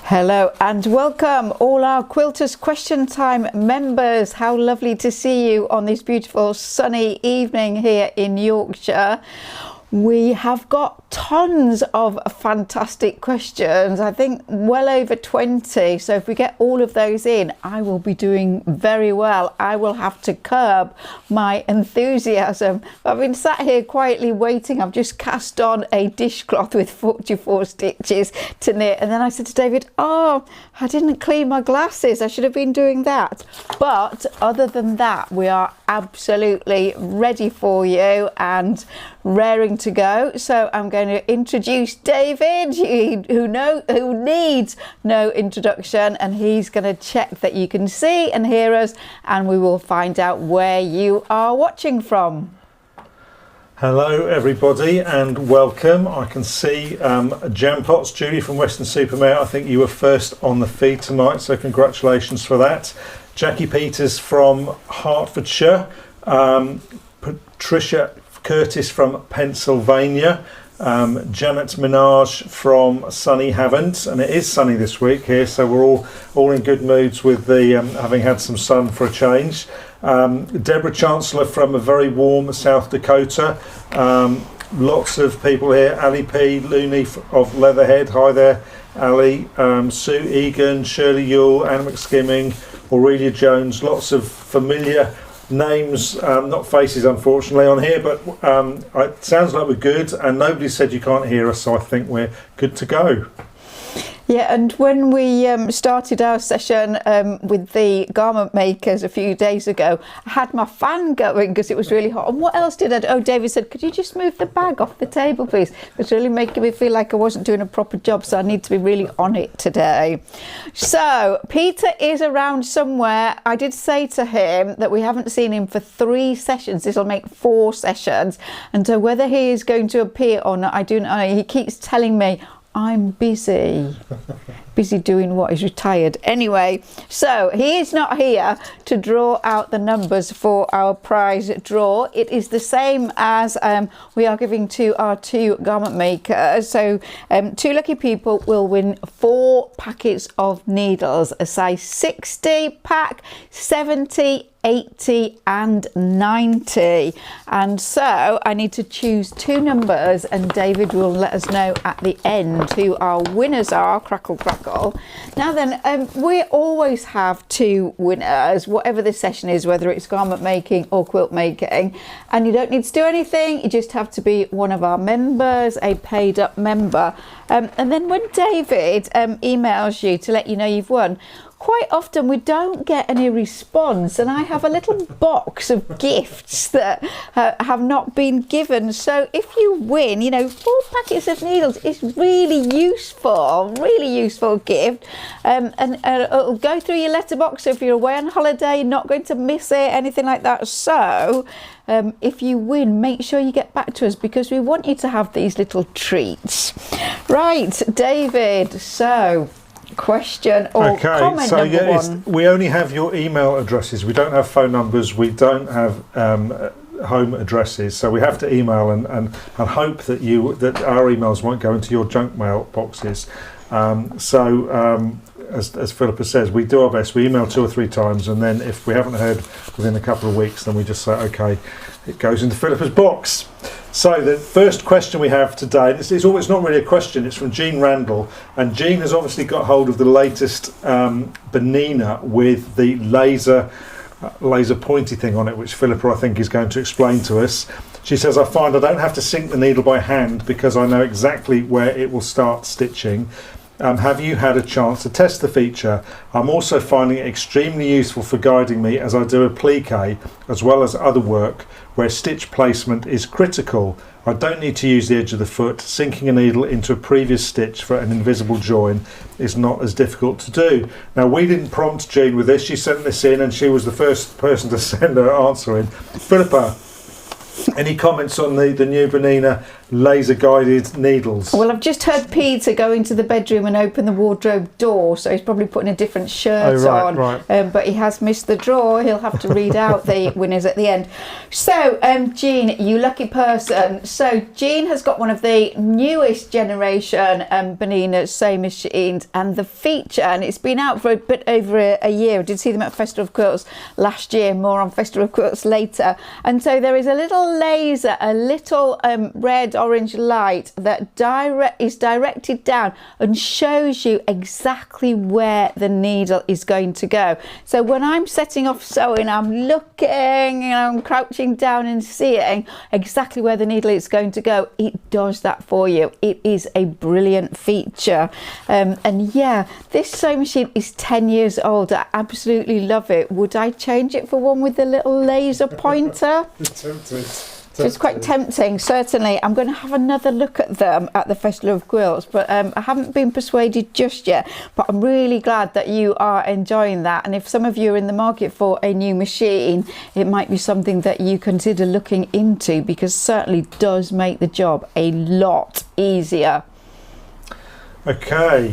Hello and welcome all our Quilters Question Time members. How lovely to see you on this beautiful sunny evening here in Yorkshire. We have got tons of fantastic questions, I think well over 20, so if we get all of those in, I will be doing very well. I will have to curb my enthusiasm. I've been sat here quietly waiting. I've just cast on a dishcloth with 44 stitches to knit, and then I said to David, oh, I didn't clean my glasses, I should have been doing that. But other than that, we are absolutely ready for you and raring to go. So I'm going to introduce David, who needs no introduction, and he's going to check that you can see and hear us, and we will find out where you are watching from. Hello everybody and welcome. I can see Jam Pots, Julie from Western Supermare. I think you were first on the feed tonight, so congratulations for that. Jackie Peters from Hertfordshire, Patricia Curtis from Pennsylvania, Janet Minaj from sunny Havant, and it is sunny this week here, so we're all in good moods with the having had some sun for a change. Deborah Chancellor from a very warm South Dakota. Lots of people here. Ali P, Looney of Leatherhead, hi there Ali. Sue Egan, Shirley Yule, Anna McSkimming, Aurelia Jones, lots of familiar names, not faces unfortunately on here, but it sounds like we're good, and nobody said you can't hear us, so I think we're good to go. Yeah, and when we started our session with the garment makers a few days ago, I had my fan going because it was really hot. And what else did I do? Oh, David said, could you just move the bag off the table, please? It's really making me feel like I wasn't doing a proper job, so I need to be really on it today. So, Peter is around somewhere. I did say to him that we haven't seen him for 3 sessions. This will make 4 sessions. And so whether he is going to appear or not, I do not know. He keeps telling me, I'm busy. Busy doing what? He's retired. Anyway, so he is not here to draw out the numbers for our prize draw. It is the same as we are giving to our 2 garment makers. So 2 lucky people will win 4 packets of needles, a size 60 pack, 70, 80 and 90, and so I need to choose 2 numbers, and David will let us know at the end who our winners are. Crackle crackle. Now then, we always have 2 winners whatever the session is, whether it's garment making or quilt making, and you don't need to do anything. You just have to be one of our members, a paid up member, and then when David emails you to let you know you've won, quite often we don't get any response, and I have a little box of gifts that have not been given. So if you win, 4 packets of needles is really useful gift, and it'll go through your letterbox. So if you're away on holiday, you're not going to miss it, anything like that. So if you win, make sure you get back to us, because we want you to have these little treats. Right, David, so question or comment so number 1. We only have your email addresses. We don't have phone numbers. We don't have home addresses. So we have to email and hope that our emails won't go into your junk mail boxes. As Philippa says, we do our best. We email 2 or 3 times, and then if we haven't heard within a couple of weeks, then we just say, okay, it goes into Philippa's box. So the first question we have today, it's not really a question, it's from Jean Randall, and Jean has obviously got hold of the latest Bernina with the laser pointy thing on it, which Philippa I think is going to explain to us. She says, I find I don't have to sink the needle by hand because I know exactly where it will start stitching. Have you had a chance to test the feature? I'm also finding it extremely useful for guiding me as I do applique as well as other work where stitch placement is critical. I don't need to use the edge of the foot. Sinking a needle into a previous stitch for an invisible join is not as difficult to do. Now, we didn't prompt Jean with this. She sent this in and she was the first person to send her answer in. Philippa, any comments on the new Bernina laser guided needles. Well, I've just heard Peter go into the bedroom and open the wardrobe door, so he's probably putting a different shirt on. Right. But he has missed the draw. He'll have to read out the winners at the end. So, Jean, you lucky person. So, Jean has got one of the newest generation Bernina sewing machines, and the feature, and it's been out for a bit over a year. I did see them at Festival of Quilts last year, more on Festival of Quilts later. And so there is a little laser, a little red orange light that is directed down and shows you exactly where the needle is going to go. So when I'm setting off sewing, I'm looking and I'm crouching down and seeing exactly where the needle is going to go. It does that for you. It is a brilliant feature. And yeah, this sewing machine is 10 years old. I absolutely love it. Would I change it for one with the little laser pointer? It's quite tempting, certainly. I'm going to have another look at them at the Festival of Quilts, but I haven't been persuaded just yet. But I'm really glad that you are enjoying that. And if some of you are in the market for a new machine, it might be something that you consider looking into, because certainly does make the job a lot easier. Okay,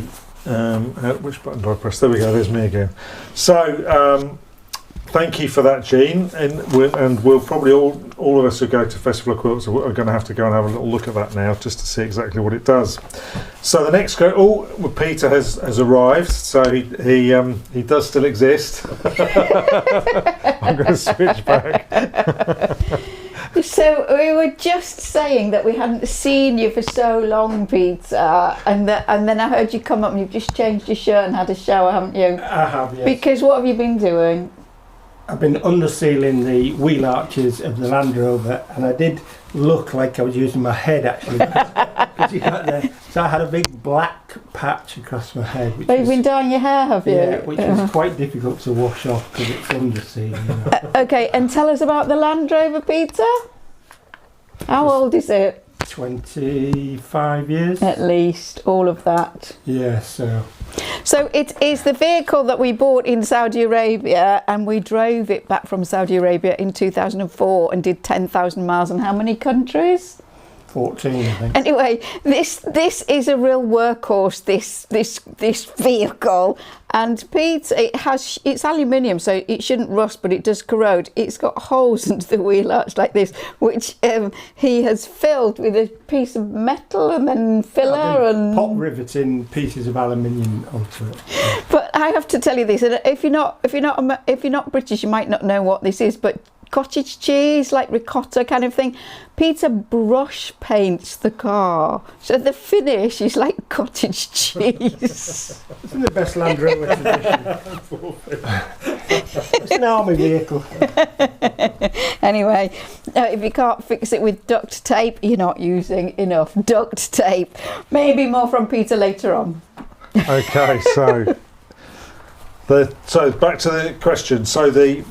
which button do I press? There we go, there's me again. So, thank you for that, Jean, and we'll probably all of us who go to Festival of Quilts are going to have to go and have a little look at that now, just to see exactly what it does. So the next Peter has arrived, so he does still exist. I'm going to switch back. So we were just saying that we hadn't seen you for so long, Peter, and then I heard you come up and you've just changed your shirt and had a shower, haven't you? I have, yes. Because what have you been doing? I've been undersealing the wheel arches of the Land Rover, and I did look like I was using my head actually. Because you got there. So I had a big black patch across my head. You've been dyeing your hair, have you? Yeah, which is quite difficult to wash off because it's undersealing. You know. Okay, and tell us about the Land Rover, Peter. How old is it? 25 years. At least, all of that. Yeah, so it is the vehicle that we bought in Saudi Arabia, and we drove it back from Saudi Arabia in 2004 and did 10,000 miles in how many countries? 14, I think. Anyway, this is a real workhorse, this vehicle. And Pete, it's aluminium, so it shouldn't rust, but it does corrode. It's got holes into the wheel arch like this, which he has filled with a piece of metal and then filler and pot riveting pieces of aluminium onto it. But I have to tell you this, and if you're not British, you might not know what this is, but cottage cheese, like ricotta kind of thing. Peter brush paints the car, so the finish is like cottage cheese. Isn't the best Land Rover tradition? It's an army vehicle. Anyway, if you can't fix it with duct tape, you're not using enough duct tape. Maybe more from Peter later on. Okay, so back to the question. So the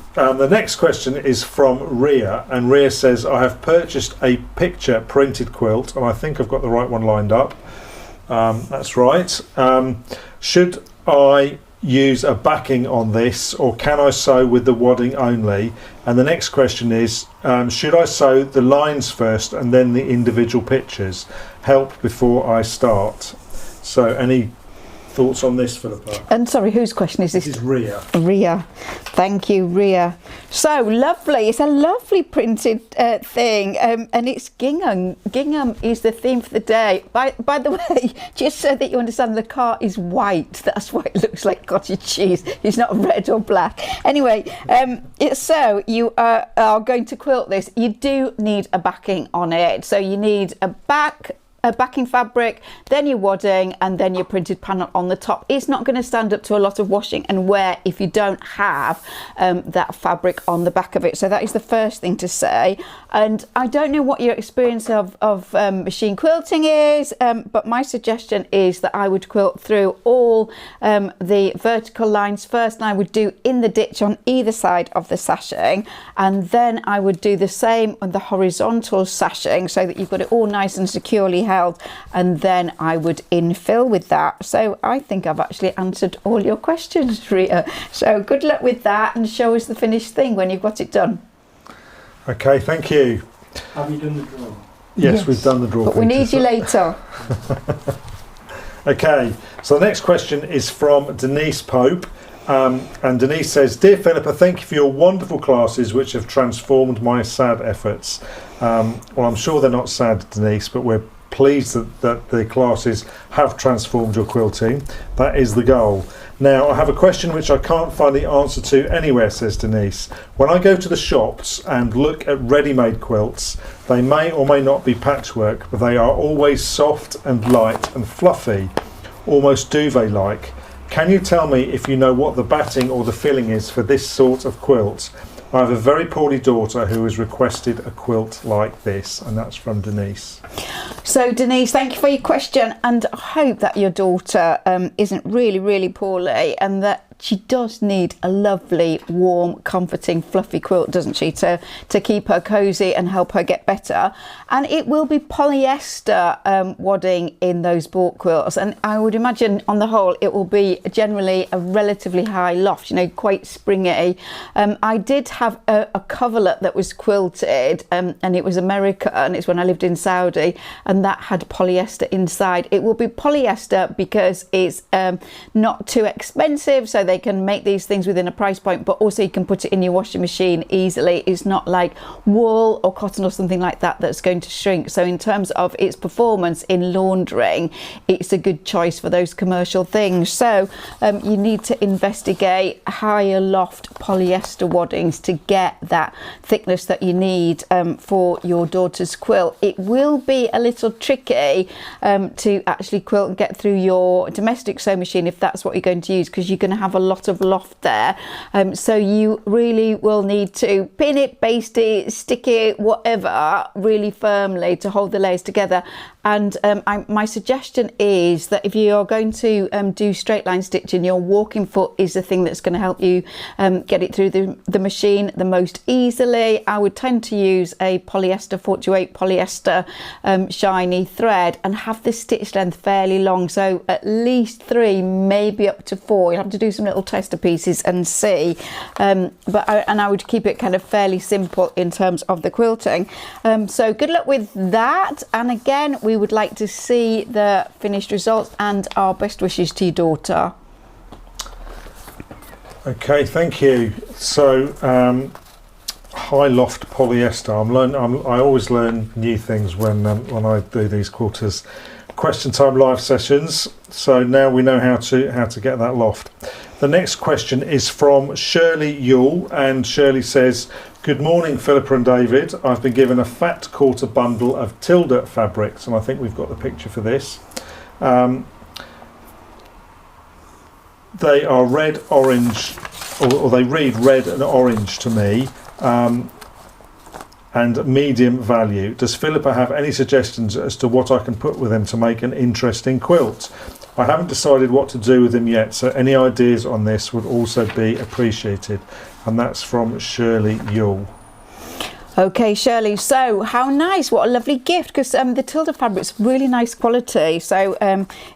next question is from Ria, and Ria says, I have purchased a picture printed quilt, and I think I've got the right one lined up. That's right. Should I use a backing on this, or can I sew with the wadding only? And the next question is, should I sew the lines first and then the individual pictures? Help before I start. So any thoughts on this, Philippa? And sorry, whose question is this? This is Ria. Ria. Thank you, Ria. So lovely. It's a lovely printed thing, and it's gingham. Gingham is the theme for the day. By the way, just so that you understand, the car is white. That's why it looks like cottage cheese. It's not red or black. Anyway, so you are going to quilt this. You do need a backing on it. So you need a backing fabric, then your wadding, and then your printed panel on the top. It's not going to stand up to a lot of washing and wear if you don't have that fabric on the back of it. So that is the first thing to say. And I don't know what your experience of machine quilting is, but my suggestion is that I would quilt through all the vertical lines first, and I would do in the ditch on either side of the sashing, and then I would do the same on the horizontal sashing so that you've got it all nice and securely held, and then I would infill with that. So I think I've actually answered all your questions, Rita. So good luck with that, and show us the finished thing when you've got it done. Okay, thank you. Have you done the drawing? Yes, we've done the draw but we need feature. you later. Okay, so the next question is from Denise Pope. And Denise says, Dear Philippa, thank you for your wonderful classes which have transformed my sad efforts. Well, I'm sure they're not sad, Denise, but we're pleased that the classes have transformed your quilting. That is the goal. Now, I have a question which I can't find the answer to anywhere, says Denise. When I go to the shops and look at ready-made quilts, they may or may not be patchwork, but they are always soft and light and fluffy, almost duvet-like. Can you tell me if you know what the batting or the filling is for this sort of quilt? I have a very poorly daughter who has requested a quilt like this, and that's from Denise. So Denise, thank you for your question, and I hope that your daughter isn't really poorly, and that she does need a lovely, warm, comforting, fluffy quilt, doesn't she, to keep her cosy and help her get better. And it will be polyester wadding in those bought quilts, and I would imagine on the whole it will be generally a relatively high loft, you know, quite springy. I did have a coverlet that was quilted, and it was American, and it's when I lived in Saudi, and that had polyester inside. It will be polyester because it's not too expensive, so they can make these things within a price point, but also you can put it in your washing machine easily. It's not like wool or cotton or something like that that's going to shrink. So in terms of its performance in laundering, it's a good choice for those commercial things. So you need to investigate higher loft polyester waddings to get that thickness that you need for your daughter's quilt. It will be a little tricky to actually quilt and get through your domestic sewing machine if that's what you're going to use, because you're going to have a lot of loft there. So you really will need to pin it, baste it, stick it, whatever, really firmly to hold the layers together. And my suggestion is that if you are going to do straight line stitching, your walking foot is the thing that's going to help you get it through the machine the most easily. I would tend to use a polyester 428 polyester shiny thread and have the stitch length fairly long, so at least 3, maybe up to 4. You'll have to do some little tester pieces and see, but I would keep it kind of fairly simple in terms of the quilting. So good luck with that, and again we would like to see the finished results and our best wishes to your daughter. Okay, thank you. So high loft polyester. I always learn new things when I do these quarters question time live sessions. So now we know how to get that loft. The next question is from Shirley Yule, and Shirley says, Good morning, Philippa and David. I've been given a fat quarter bundle of Tilda fabrics, and I think we've got the picture for this. They are red, orange, or they read red and orange to me, and medium value. Does Philippa have any suggestions as to what I can put with them to make an interesting quilt? I haven't decided what to do with them yet, so any ideas on this would also be appreciated. And that's from Shirley Yule. Okay, Shirley, so how nice, what a lovely gift, because the Tilda fabric's really nice quality, so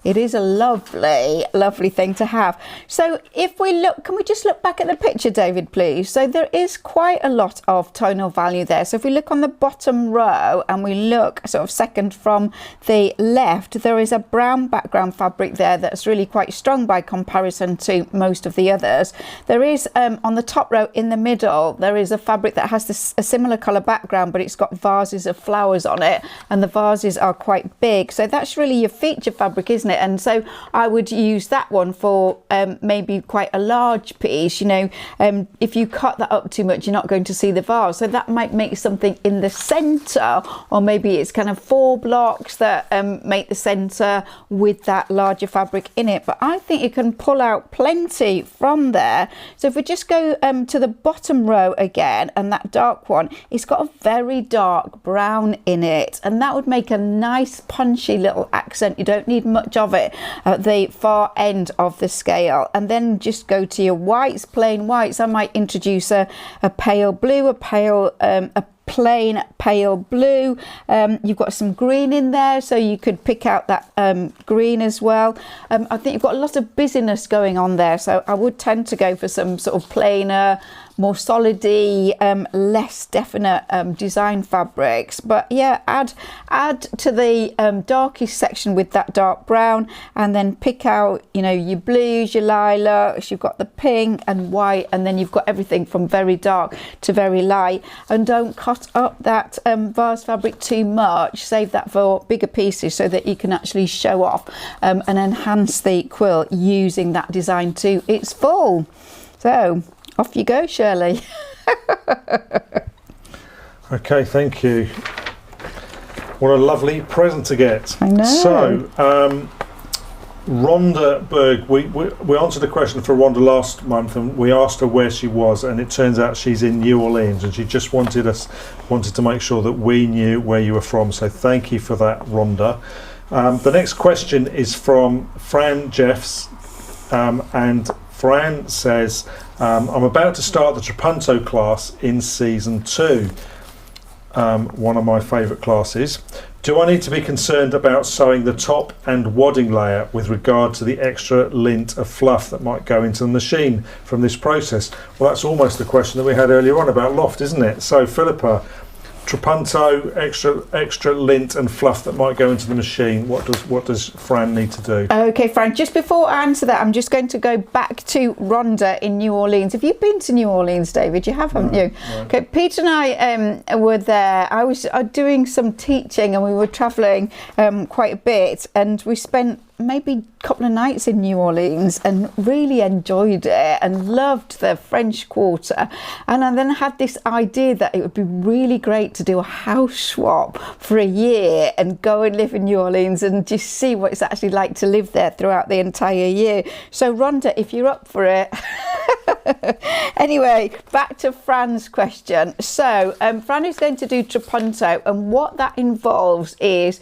it is a lovely thing to have. So if we look, can we just look back at the picture, David, please? So there is quite a lot of tonal value there. So if we look on the bottom row and we look sort of second from the left, there is a brown background fabric there that's really quite strong by comparison to most of the others. There is on the top row in the middle, there is a fabric that has a similar colour background, but it's got vases of flowers on it, and the vases are quite big, so that's really your feature fabric, isn't it? And so I would use that one for maybe quite a large piece. You know, if you cut that up too much, you're not going to see the vase, so that might make something in the centre, or maybe it's kind of 4 blocks that make the centre with that larger fabric in it. But I think you can pull out plenty from there. So if we just go to the bottom row again, and that dark one, it's got a very dark brown in it, and that would make a nice punchy little accent. You don't need much of it at the far end of the scale. And then just go to your whites, plain whites. I might introduce a pale blue, a plain pale blue. You've got some green in there, so you could pick out that green as well. I think you've got a lot of busyness going on there, so I would tend to go for some sort of plainer more solidy, less definite design fabrics. But yeah, add to the darkest section with that dark brown, and then pick out, you know, your blues, your lilacs, you've got the pink and white, and then you've got everything from very dark to very light. And don't cut up that vase fabric too much, save that for bigger pieces so that you can actually show off and enhance the quilt using that design to its full. So off you go, Shirley. Okay, thank you. What a lovely present to get. I know. So Rhonda Berg, we answered a question for Rhonda last month, and we asked her where she was, and it turns out she's in New Orleans, and she just wanted to make sure that we knew where you were from. So thank you for that, Rhonda. The next question is from Fran Jeffs, and Fran says, I'm about to start the Trapunto class in season 2, one of my favourite classes. Do I need to be concerned about sewing the top and wadding layer with regard to the extra lint of fluff that might go into the machine from this process? Well, that's almost the question that we had earlier on about loft, isn't it? So Philippa, Trapunto, extra lint and fluff that might go into the machine. What does Fran need to do? Okay, Fran, just before I answer that, I'm just going to go back to Rhonda in New Orleans. Have you been to New Orleans, David? You have, haven't you? No. Okay, Peter and I were there. I was doing some teaching, and we were travelling quite a bit, and we spent maybe a couple of nights in New Orleans and really enjoyed it and loved the French Quarter. And I then had this idea that it would be really great to do a house swap for a year and go and live in New Orleans and just see what it's actually like to live there throughout the entire year. So Rhonda, if you're up for it. Anyway, back to Fran's question. So Fran is going to do Trapunto, and what that involves is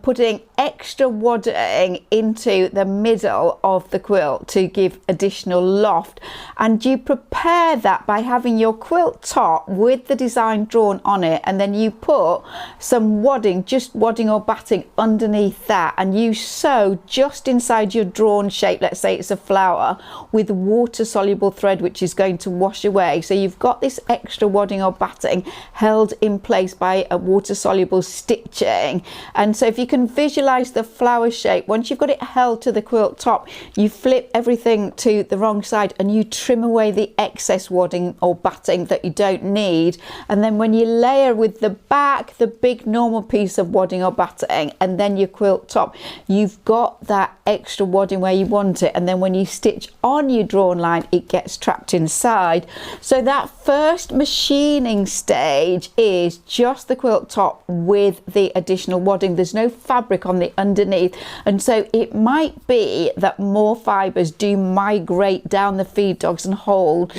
putting extra wadding into the middle of the quilt to give additional loft, and you prepare that by having your quilt top with the design drawn on it, and then you put some wadding, just wadding or batting underneath that, and you sew just inside your drawn shape, let's say it's a flower, with water soluble thread which is going to wash away. So you've got this extra wadding or batting held in place by a water soluble stitching. And so if you can visualize the flower shape, once you've got it held to the quilt top, you flip everything to the wrong side and you trim away the excess wadding or batting that you don't need. And then when you layer with the back, the big normal piece of wadding or batting, and then your quilt top, you've got that extra wadding where you want it. And then when you stitch on your drawn line, it gets trapped inside. So that first machining stage is just the quilt top with the additional wadding. There's no fabric on the underneath, and so it might be that more fibres do migrate down the feed dogs and hold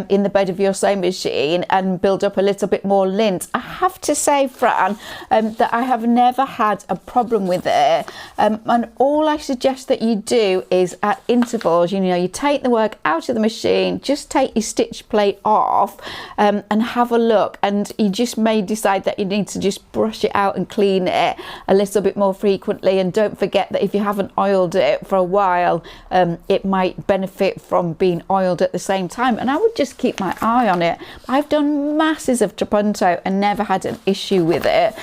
in the bed of your sewing machine and build up a little bit more lint. I have to say, Fran, that I have never had a problem with it, and all I suggest that you do is at intervals, you know, you take the work out of the machine, just take your stitch plate off and have a look, and you just may decide that you need to just brush it out and clean it a little bit more frequently. And don't forget that if you haven't oiled it for a while, it might benefit from being oiled at the same time. And I would just keep my eye on it. I've done masses of Trapunto and never had an issue with it,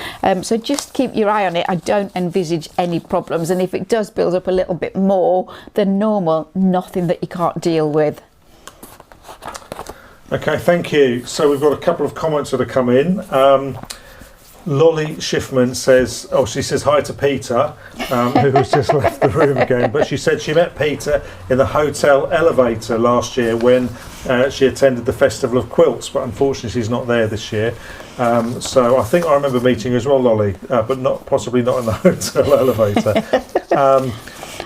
so just keep your eye on it. I don't envisage any problems, and if it does build up a little bit more than normal, nothing that you can't deal with. Okay, thank you. So we've got a couple of comments that have come in. Lolly Schiffman says, she says hi to Peter, who has just left the room again, but she said she met Peter in the hotel elevator last year when she attended the Festival of Quilts, but unfortunately she's not there this year. So I think I remember meeting you as well, Lolly, but possibly not in the hotel elevator.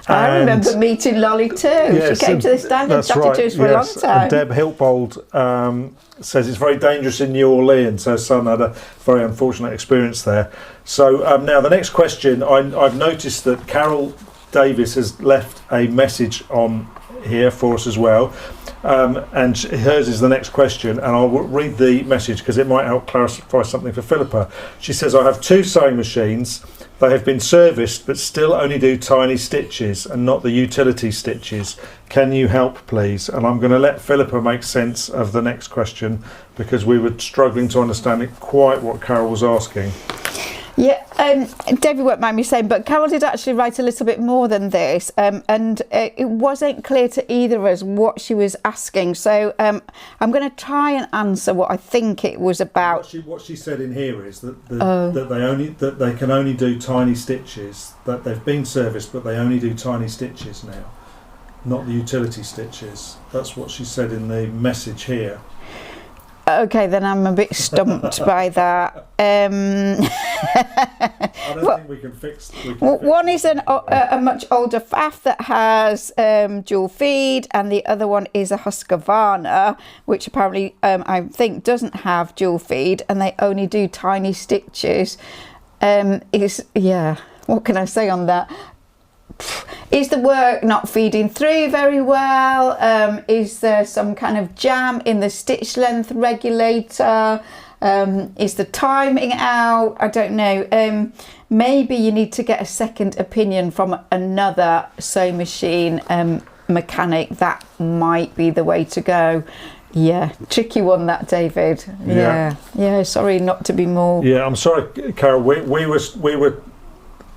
I remember meeting Lolly too. Yes, she came to the stand and chatted to us for a long time. And Deb Hiltbold says it's very dangerous in New Orleans. Her son had a very unfortunate experience there. So now the next question, I've noticed that Carol Davis has left a message on here for us as well. And hers is the next question, and I'll read the message because it might help clarify something for Philippa. She says, I have 2 sewing machines, They have been serviced but still only do tiny stitches and not the utility stitches. Can you help, please? And I'm going to let Philippa make sense of the next question, because we were struggling to understand it quite what Carol was asking. Yeah, David won't mind me saying, but Carol did actually write a little bit more than this, and it wasn't clear to either of us what she was asking. So I'm going to try and answer what I think it was about. What she said in here is that they can only do tiny stitches. That they've been serviced, but they only do tiny stitches now, not the utility stitches. That's what she said in the message here. Okay, then I'm a bit stumped by that. I don't think we can fix. One is a much older faff that has dual feed, and the other one is a Husqvarna, which apparently I think doesn't have dual feed, and they only do tiny stitches. What can I say on that? Is the work not feeding through very well? Is there some kind of jam in the stitch length regulator? Is the timing out? I don't know. Maybe you need to get a second opinion from another sewing machine mechanic. That might be the way to go. Yeah, tricky one that, David. Yeah. Sorry not to be more. Yeah, I'm sorry, Carol. We were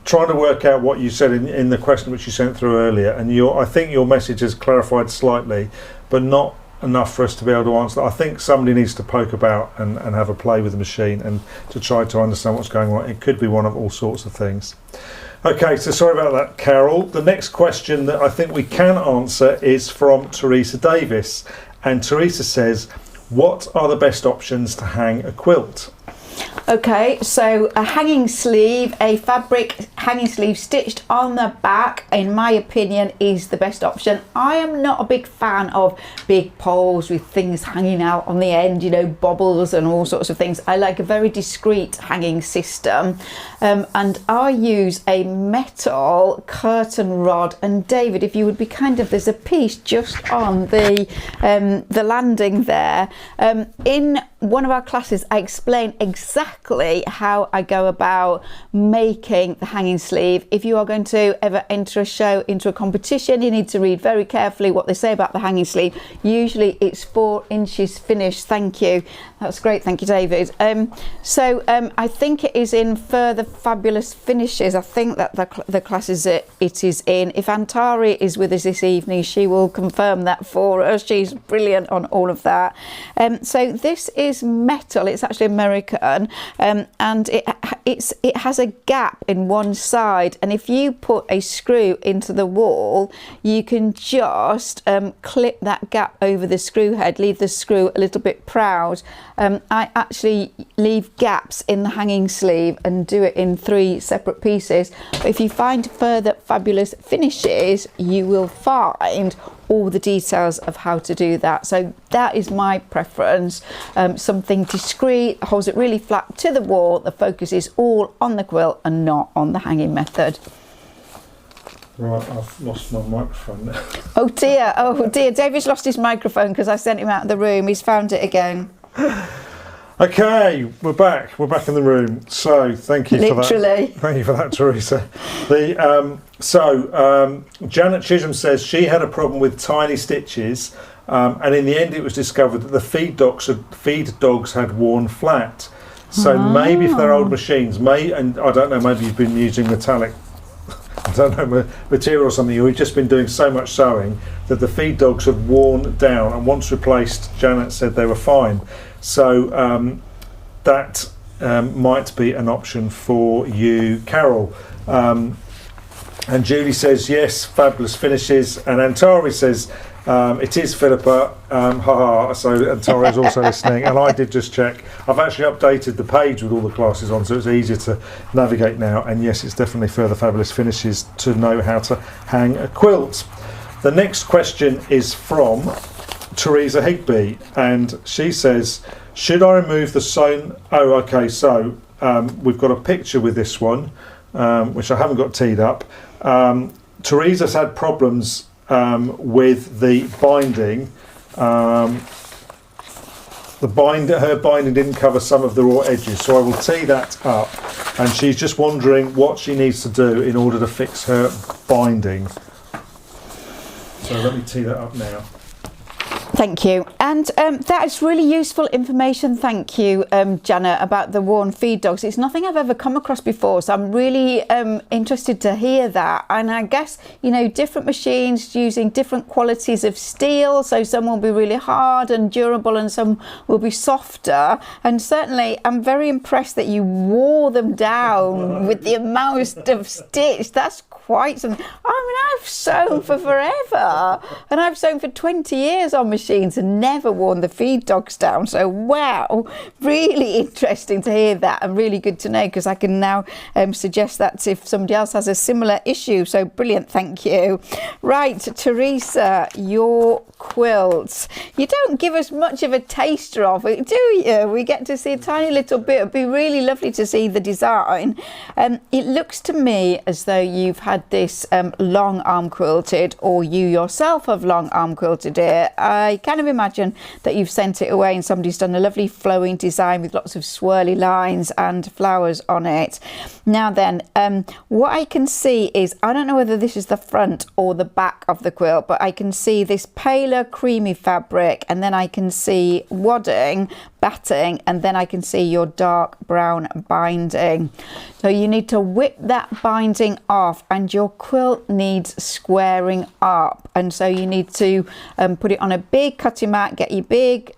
trying to work out what you said in the question which you sent through earlier, and I think your message has clarified slightly, but not enough for us to be able to answer that. I think somebody needs to poke about and have a play with the machine and to try to understand what's going on. It could be one of all sorts of things. Okay, so sorry about that, Carol. The next question that I think we can answer is from Teresa Davis, and Teresa says, what are the best options to hang a quilt? Okay, so a hanging sleeve, a fabric hanging sleeve stitched on the back, in my opinion, is the best option. I am not a big fan of big poles with things hanging out on the end, you know, bobbles and all sorts of things. I like a very discreet hanging system, and I use a metal curtain rod. And David, if you would be kind of, there's a piece just on the landing there. In one of our classes, I explain exactly how I go about making the hanging sleeve. If you are going to ever enter a show, into a competition, you need to read very carefully what they say about the hanging sleeve. Usually it's 4 inches finished. Thank you. That's great. Thank you, David. I think it is in Further Fabulous Finishes. I think that the class it is in. If Antari is with us this evening, she will confirm that for us. She's brilliant on all of that. So this is metal. It's actually American, and it has a gap in one side, and if you put a screw into the wall, you can just clip that gap over the screw head, leave the screw a little bit proud. I actually leave gaps in the hanging sleeve and do it in 3 separate pieces. But if you find Further Fabulous Finishes, you will find all the details of how to do that. So that is my preference. Something discreet, holds it really flat to the wall. The focus is all on the quilt and not on the hanging method. Right, I've lost my microphone now. Oh dear, David's lost his microphone because I sent him out of the room. He's found it again. Okay, we're back in the room. So thank you for that. Thank you for that, Teresa. Janet Chisholm says she had a problem with tiny stitches, and in the end it was discovered that the feed dogs had worn flat. So maybe if they're old machines, and I don't know, maybe you've been using metallic, I don't know, material or something, or you've just been doing so much sewing that the feed dogs have worn down, and once replaced, Janet said they were fine. So that might be an option for you, Carol. And Julie says yes, Fabulous Finishes, and Antari says it is Philippa. So Antari is also listening, and I did just check. I've actually updated the page with all the classes on, so it's easier to navigate now. And yes, it's definitely Further Fabulous Finishes to know how to hang a quilt. The next question is from Teresa Higby, and she says, should I remove the sewn? Oh, okay, so we've got a picture with this one, which I haven't got teed up. Teresa's had problems with the binding. Her binding didn't cover some of the raw edges, so I will tee that up. and she's just wondering what she needs to do in order to fix her binding. So let me tee that up now. Thank you. And that is really useful information. Thank you, Jana, about the worn feed dogs. It's nothing I've ever come across before, so I'm really interested to hear that. And I guess, you know, different machines using different qualities of steel, so some will be really hard and durable and some will be softer. And certainly I'm very impressed that you wore them down with the amount of stitch. That's quite something. I mean, I've sewn for forever, and I've sewn for 20 years on machines and never worn the feed dogs down. So wow, really interesting to hear that, and really good to know, because I can now suggest that if somebody else has a similar issue. So brilliant, thank you. Right, Teresa, your quilts. You don't give us much of a taster of it, do you? We get to see a tiny little bit. It'd be really lovely to see the design. It looks to me as though you've had this long arm quilted, or you yourself have long arm quilted it. I kind of imagine that you've sent it away and somebody's done a lovely flowing design with lots of swirly lines and flowers on it. Now then, what I can see is, I don't know whether this is the front or the back of the quilt, but I can see this paler creamy fabric, and then I can see wadding, batting, and then I can see your dark brown binding. So you need to whip that binding off, and your quilt needs squaring up, and so you need to put it on a big cutting mat, get your big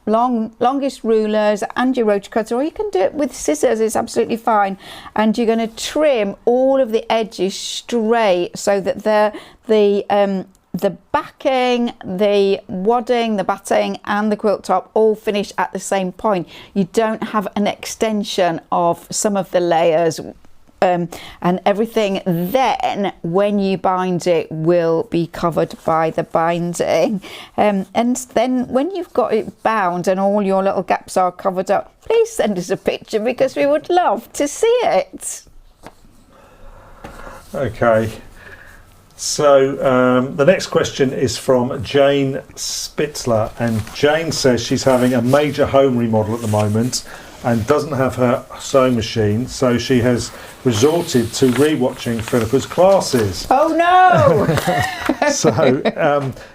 longest rulers and your rotary cutter, or you can do it with scissors, it's absolutely fine, and you're going to trim all of the edges straight so that the backing, the wadding, the batting and the quilt top all finish at the same point. You don't have an extension of some of the layers, and everything then when you bind it will be covered by the binding, and then when you've got it bound and all your little gaps are covered up, please send us a picture, because we would love to see it. Okay. So the next question is from Jane Spitzler, and Jane says she's having a major home remodel at the moment and doesn't have her sewing machine, so she has resorted to rewatching Philippa's classes. Oh no! So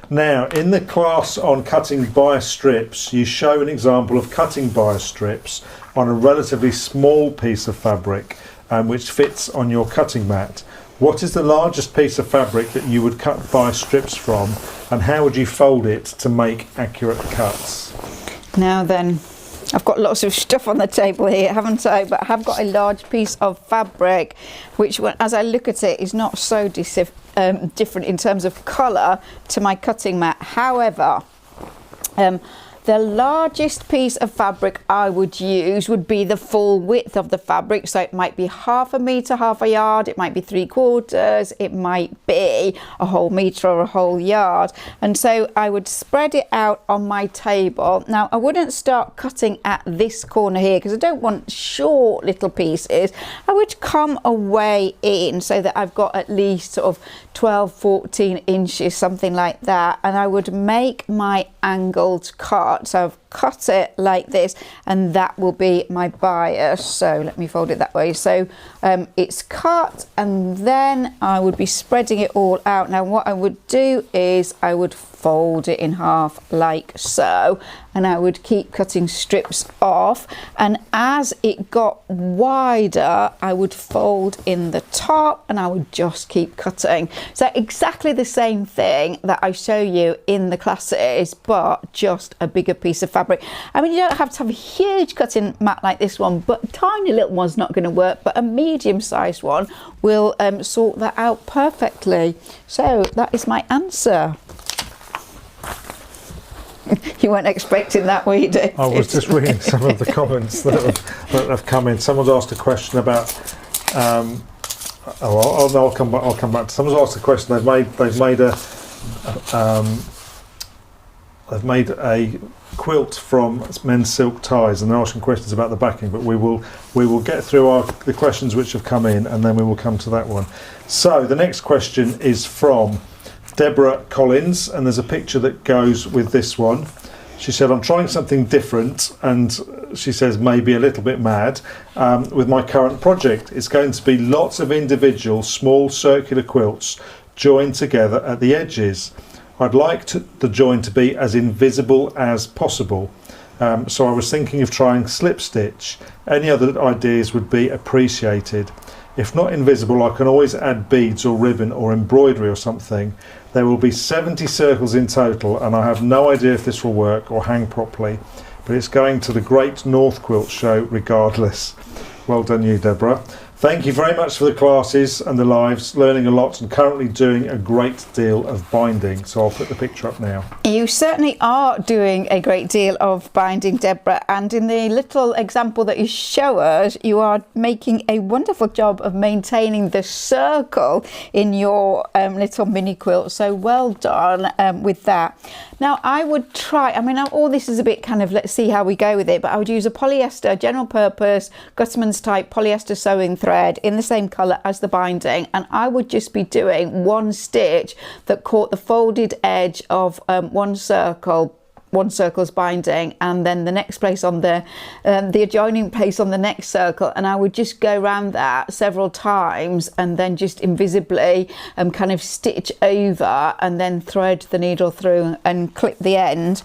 now in the class on cutting bias strips, you show an example of cutting bias strips on a relatively small piece of fabric which fits on your cutting mat. What is the largest piece of fabric that you would cut bias strips from, and how would you fold it to make accurate cuts? Now then, I've got lots of stuff on the table here, haven't I? But I have got a large piece of fabric, which, as I look at it, is not so different in terms of colour to my cutting mat. However, the largest piece of fabric I would use would be the full width of the fabric. So it might be half a metre, half a yard, it might be 3/4, it might be a whole metre or a whole yard. And so I would spread it out on my table. Now I wouldn't start cutting at this corner here, because I don't want short little pieces. I would come away in so that I've got at least sort of 12-14 inches, something like that, and I would make my angled cut. So I've cut it like this, and that will be my bias. So let me fold it that way. So it's cut, and then I would be spreading it all out. Now what I would do is I would fold it in half like so, and I would keep cutting strips off, and as it got wider I would fold in the top, and I would just keep cutting. So exactly the same thing that I show you in the classes, but just a bigger piece of fabric. I mean, you don't have to have a huge cutting mat like this one, but a tiny little one's not going to work, but a medium-sized one will sort that out perfectly. So that is my answer. You weren't expecting that, were you, Dave? I was just reading some of the comments that have come in. Someone's asked a question about. I'll come back. Someone's asked a question. They've made a quilt from men's silk ties, and they're asking questions about the backing. But we will get through the questions which have come in, and then we will come to that one. So the next question is from Deborah Collins, and there's a picture that goes with this one. She said, I'm trying something different, and she says maybe a little bit mad, with my current project. It's going to be lots of individual small circular quilts joined together at the edges. I'd like the join to be as invisible as possible. So I was thinking of trying slip stitch. Any other ideas would be appreciated. If not invisible, I can always add beads or ribbon or embroidery or something. There will be 70 circles in total, and I have no idea if this will work or hang properly, but it's going to the Great North Quilt Show regardless. Well done you, Deborah. Thank you very much for the classes and the lives, learning a lot and currently doing a great deal of binding. So I'll put the picture up now. You certainly are doing a great deal of binding, Deborah, and in the little example that you show us, you are making a wonderful job of maintaining the circle in your little mini quilt. So well done with that. Now I would try, I mean, all this is a bit kind of, let's see how we go with it, but I would use a polyester, general purpose, Gutterman's type polyester sewing thread in the same colour as the binding, and I would just be doing one stitch that caught the folded edge of one circle's binding, and then the next place on the adjoining place on the next circle, and I would just go around that several times and then just invisibly kind of stitch over and then thread the needle through and clip the end.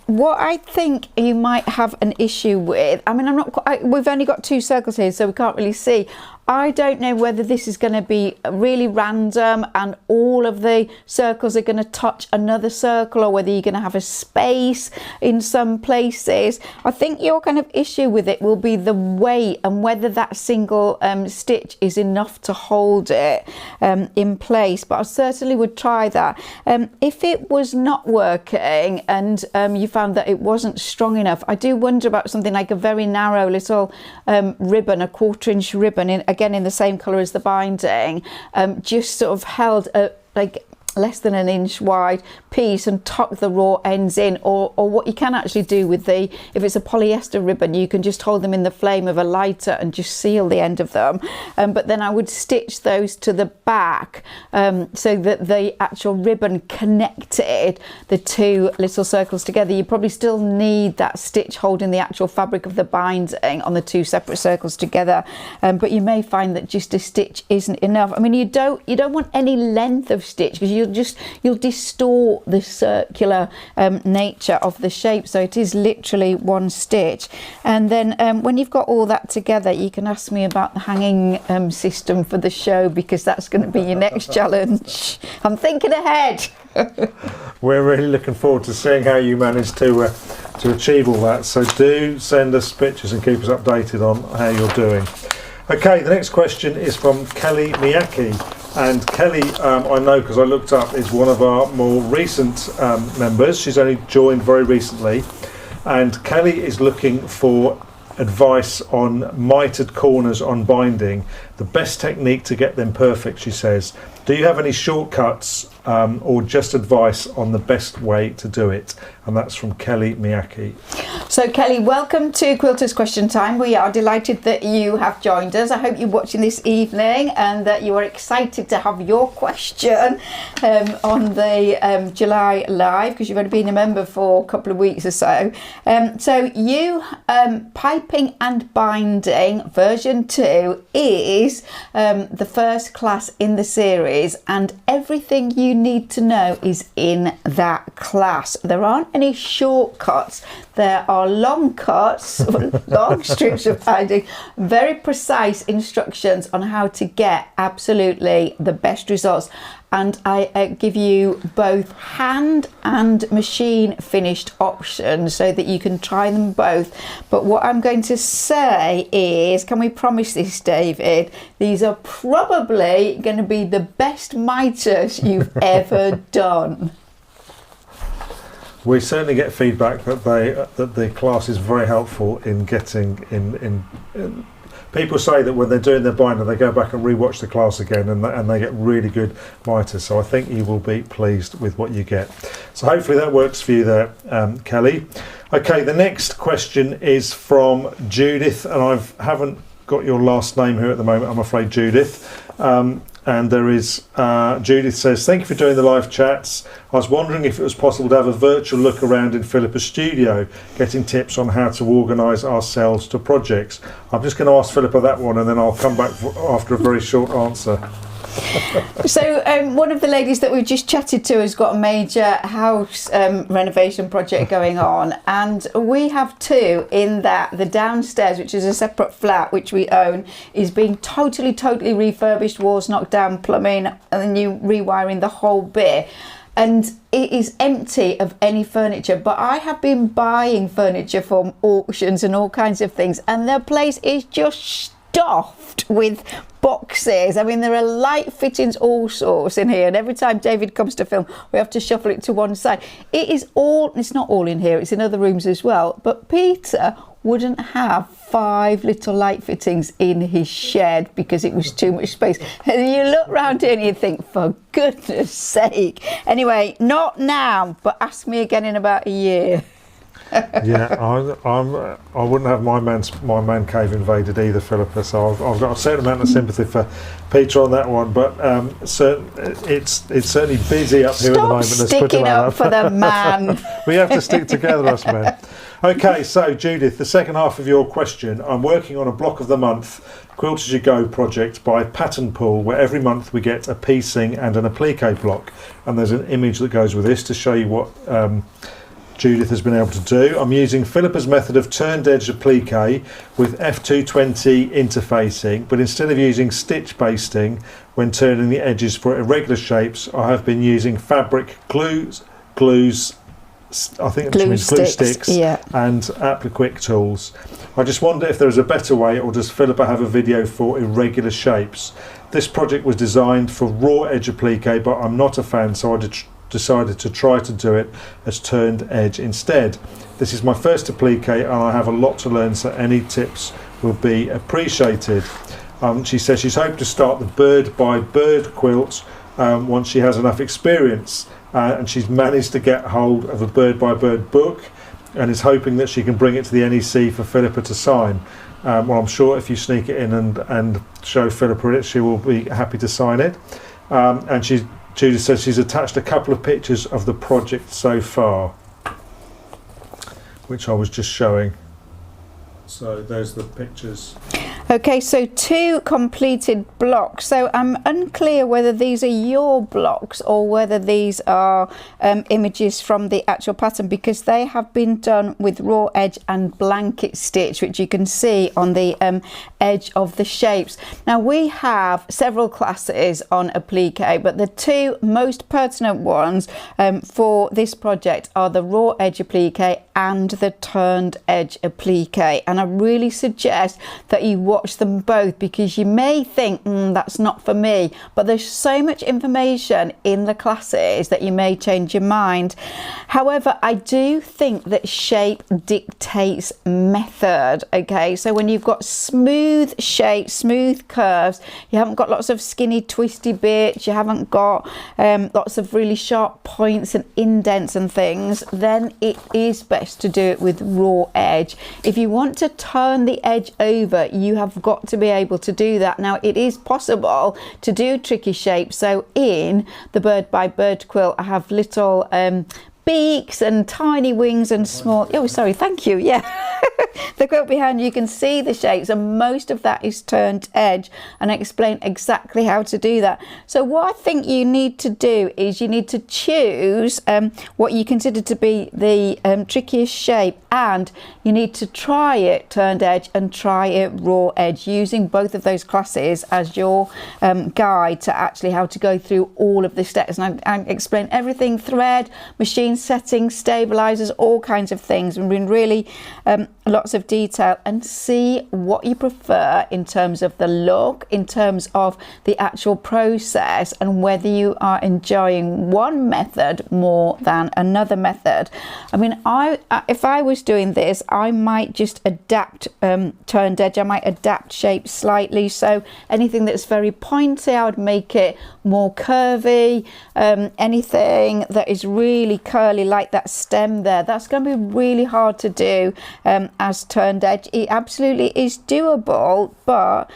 What I think you might have an issue with, I mean, we've only got 2 circles here, so we can't really see. I don't know whether this is going to be really random and all of the circles are going to touch another circle, or whether you're going to have a space in some places. I think your kind of issue with it will be the weight and whether that single stitch is enough to hold it in place, but I certainly would try that. If it was not working and you found that it wasn't strong enough, I do wonder about something like a very narrow little ribbon, a 1/4 inch ribbon, again in the same colour as the binding, just sort of held like less than an inch wide piece and tuck the raw ends in, or what you can actually do with if it's a polyester ribbon, you can just hold them in the flame of a lighter and just seal the end of them, but then I would stitch those to the back so that the actual ribbon connected the 2 little circles together. You probably still need that stitch holding the actual fabric of the binding on the 2 separate circles together, but you may find that just a stitch isn't enough. I mean, you don't want any length of stitch, because you'll distort the circular nature of the shape, so it is literally 1 stitch. And then when you've got all that together, you can ask me about the hanging system for the show, because that's going to be your next challenge. I'm thinking ahead. We're really looking forward to seeing how you manage to achieve all that, so do send us pictures and keep us updated on how you're doing. Okay, the next question is from Kelly Miyake. And Kelly, I know because I looked up, is one of our more recent members. She's only joined very recently. And Kelly is looking for advice on mitered corners on binding. The best technique to get them perfect, she says. Do you have any shortcuts or just advice on the best way to do it? And that's from Kelly Miyake. So Kelly, welcome to Quilters Question Time. We are delighted that you have joined us. I hope you're watching this evening and that you are excited to have your question on the July live, because you've only been a member for a couple of weeks or so. So you, piping and binding version 2 is the first class in the series, and everything you need to know is in that class. There aren't any shortcuts. There are long cuts, long strips of binding, very precise instructions on how to get absolutely the best results. And I give you both hand and machine finished options so that you can try them both. But what I'm going to say is, can we promise this, David? These are probably going to be the best miters you've ever done. We certainly get feedback that the class is very helpful in getting in. People say that when they're doing their binder, they go back and re-watch the class again, and they get really good miters. So I think you will be pleased with what you get. So hopefully that works for you there, Kelly. Okay, the next question is from Judith, and I haven't got your last name here at the moment, I'm afraid, Judith. And there is, Judith says, thank you for doing the live chats. I was wondering if it was possible to have a virtual look around in Philippa's studio, getting tips on how to organise ourselves to projects. I'm just going to ask Philippa that one, and then I'll come back after a very short answer. So one of the ladies that we've just chatted to has got a major house renovation project going on, and we have two in that the downstairs, which is a separate flat which we own, is being totally refurbished, walls knocked down, plumbing, and then you rewiring the whole bit. And it is empty of any furniture, but I have been buying furniture from auctions and all kinds of things, and the place is just stuffed with boxes. I mean, there are light fittings, all sorts in here, and every time David comes to film, we have to shuffle it to one side. It's not all in here, it's in other rooms as well, but Peter wouldn't have 5 little light fittings in his shed because it was too much space. And you look round here and you think, for goodness sake. Anyway, not now, but ask me again in about a year. Yeah, I wouldn't have my man cave invaded either, Philippa. So I've got a certain amount of sympathy for Peter on that one. But it's certainly busy up here at the moment. Stop sticking up for the man. We have to stick together, us men. Okay, so Judith, the second half of your question. I'm working on a block of the month Quilt As You Go project by Pattern Pool, where every month we get a piecing and an applique block, and there's an image that goes with this to show you what Judith has been able to do. I'm using Philippa's method of turned edge applique with F220 interfacing, but instead of using stitch basting when turning the edges for irregular shapes, I have been using fabric glues, I think it means glue sticks, yeah, and applique tools. I just wonder if there is a better way, or does Philippa have a video for irregular shapes? This project was designed for raw edge applique, but I'm not a fan, so I decided to try to do it as turned edge instead. This is my first applique and I have a lot to learn, so any tips will be appreciated. She says she's hoping to start the bird by bird quilt once she has enough experience, and she's managed to get hold of a bird by bird book and is hoping that she can bring it to the NEC for Philippa to sign. Well, I'm sure if you sneak it in and show Philippa it, she will be happy to sign it. And Judith says she's attached a couple of pictures of the project so far, which I was just showing. So there's the pictures. Okay, so 2 completed blocks. So I'm unclear whether these are your blocks or whether these are images from the actual pattern, because they have been done with raw edge and blanket stitch, which you can see on the edge of the shapes. Now we have several classes on applique, but the 2 most pertinent ones for this project are the raw edge applique and the turned edge applique, and I really suggest that you watch them both, because you may think that's not for me, but there's so much information in the classes that you may change your mind. However, I do think that shape dictates method. Okay, so when you've got smooth shapes, smooth curves, you haven't got lots of skinny twisty bits, you haven't got lots of really sharp points and indents and things, then it is best to do it with raw edge. If you want to turn the edge over, you have got to be able to do that. Now it is possible to do tricky shapes. So in the bird by bird quilt, I have little beaks and tiny wings and small, oh sorry, thank you, yeah. The quilt behind you can see the shapes, and most of that is turned edge, and I explain exactly how to do that. So what I think you need to do is you need to choose what you consider to be the trickiest shape, and you need to try it turned edge and try it raw edge, using both of those classes as your guide to actually how to go through all of the steps. And I explain everything: thread, machine settings, stabilizers, all kinds of things, and in really lots of detail, and see what you prefer in terms of the look, in terms of the actual process, and whether you are enjoying one method more than another method. I mean, if I was doing this, I might just adapt turned edge, I might adapt shape slightly. So anything that's very pointy, I would make it more curvy. Anything that is really curly, like that stem there, that's going to be really hard to do as turned edge. It absolutely is doable, but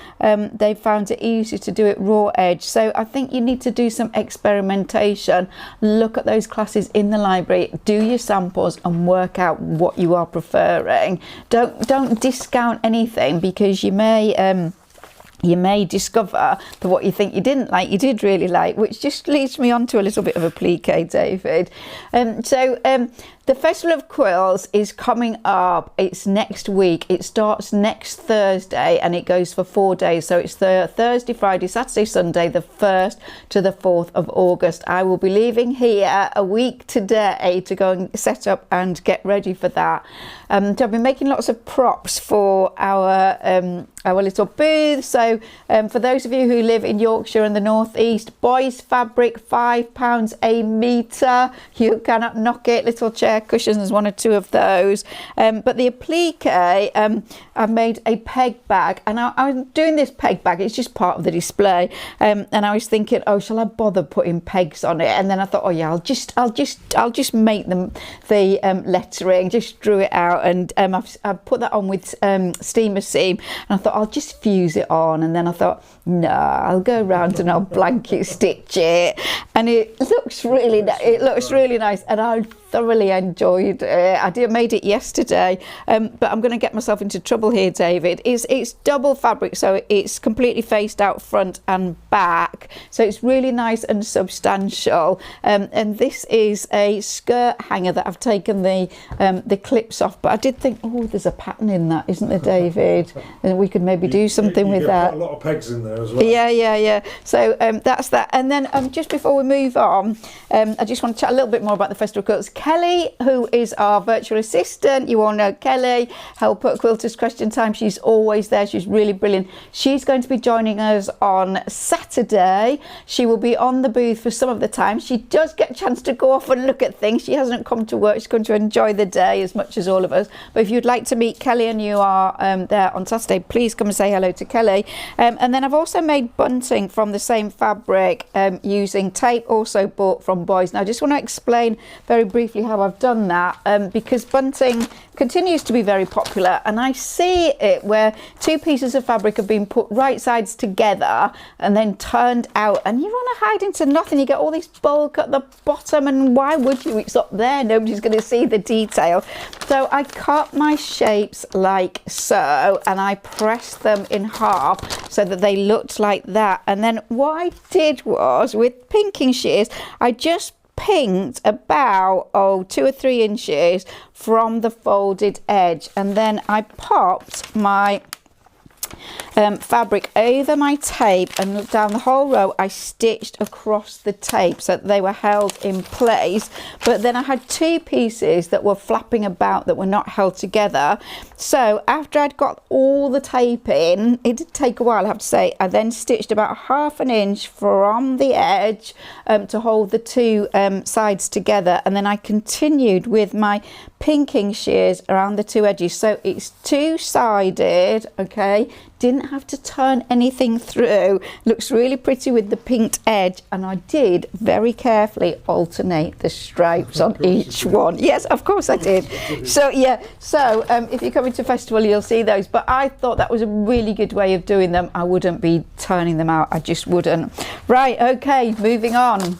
they found it easier to do it raw edge. So I think you need to do some experimentation, look at those classes in the library, do your samples and work out what you are preferring. Don't discount anything, because you may discover that what you think you didn't like, you did really like, which just leads me on to a little bit of applique, David. The Festival of Quilts is coming up. It's next week. It starts next Thursday and it goes for 4 days. So it's the Thursday, Friday, Saturday, Sunday, the 1st to the 4th of August. I will be leaving here a week today to go and set up and get ready for that. So I've been making lots of props for our little booth. So for those of you who live in Yorkshire and the North East, boys fabric, £5 a metre. You cannot knock it. Little chair cushions, there's 1 or 2 of those. But the applique, I've made a peg bag, and I was doing this peg bag, it's just part of the display, and I was thinking, oh, shall I bother putting pegs on it? And then I thought, oh yeah, I'll just make them the lettering, just drew it out, and I've put that on with steamer seam, and I thought I'll just fuse it on, and then I thought, no, I'll go around and I'll blanket stitch it, and it looks really nice, and I thoroughly enjoyed it. I made it yesterday, but I'm going to get myself into trouble here, David. It's double fabric, so it's completely faced out front and back, so it's really nice and substantial. And this is a skirt hanger that I've taken the clips off, but I did think, oh, there's a pattern in that, isn't there, David? And we could maybe do something with that. A lot of pegs in there as well. Yeah. So that's that. And then just before we move on, I just want to chat a little bit more about the Festival of Quilts. Kelly, who is our virtual assistant, you all know Kelly, help at Quilters Question Time. She's always there. She's really brilliant. She's going to be joining us on Saturday. She will be on the booth for some of the time. She does get a chance to go off and look at things. She hasn't come to work. She's going to enjoy the day as much as all of us. But if you'd like to meet Kelly and you are there on Saturday, please come and say hello to Kelly. And then I've also made bunting from the same fabric using tape, also bought from Boys. Now I just want to explain very briefly how I've done that, because bunting continues to be very popular, and I see it where 2 pieces of fabric have been put right sides together and then turned out, and you want to hide into nothing. You get all this bulk at the bottom, and why would you? It's up there, nobody's going to see the detail. So I cut my shapes like so, and I pressed them in half so that they looked like that. And then what I did was, with pinking shears, I just pinked about 2 or 3 inches from the folded edge, and then I popped my fabric over my tape, and down the whole row I stitched across the tape so that they were held in place. But then I had 2 pieces that were flapping about that were not held together. So after I'd got all the tape in, it did take a while, I have to say, I then stitched about 1/2 inch from the edge to hold the 2 sides together, and then I continued with my pinking shears around the 2 edges, so it's 2-sided. Okay, didn't have to turn anything through. Looks really pretty with the pinked edge, and I did very carefully alternate the stripes on each one. Yes, of course I did. So yeah, so if you're coming to festival, you'll see those, but I thought that was a really good way of doing them. I wouldn't be turning them out, I just wouldn't. Right, okay, moving on.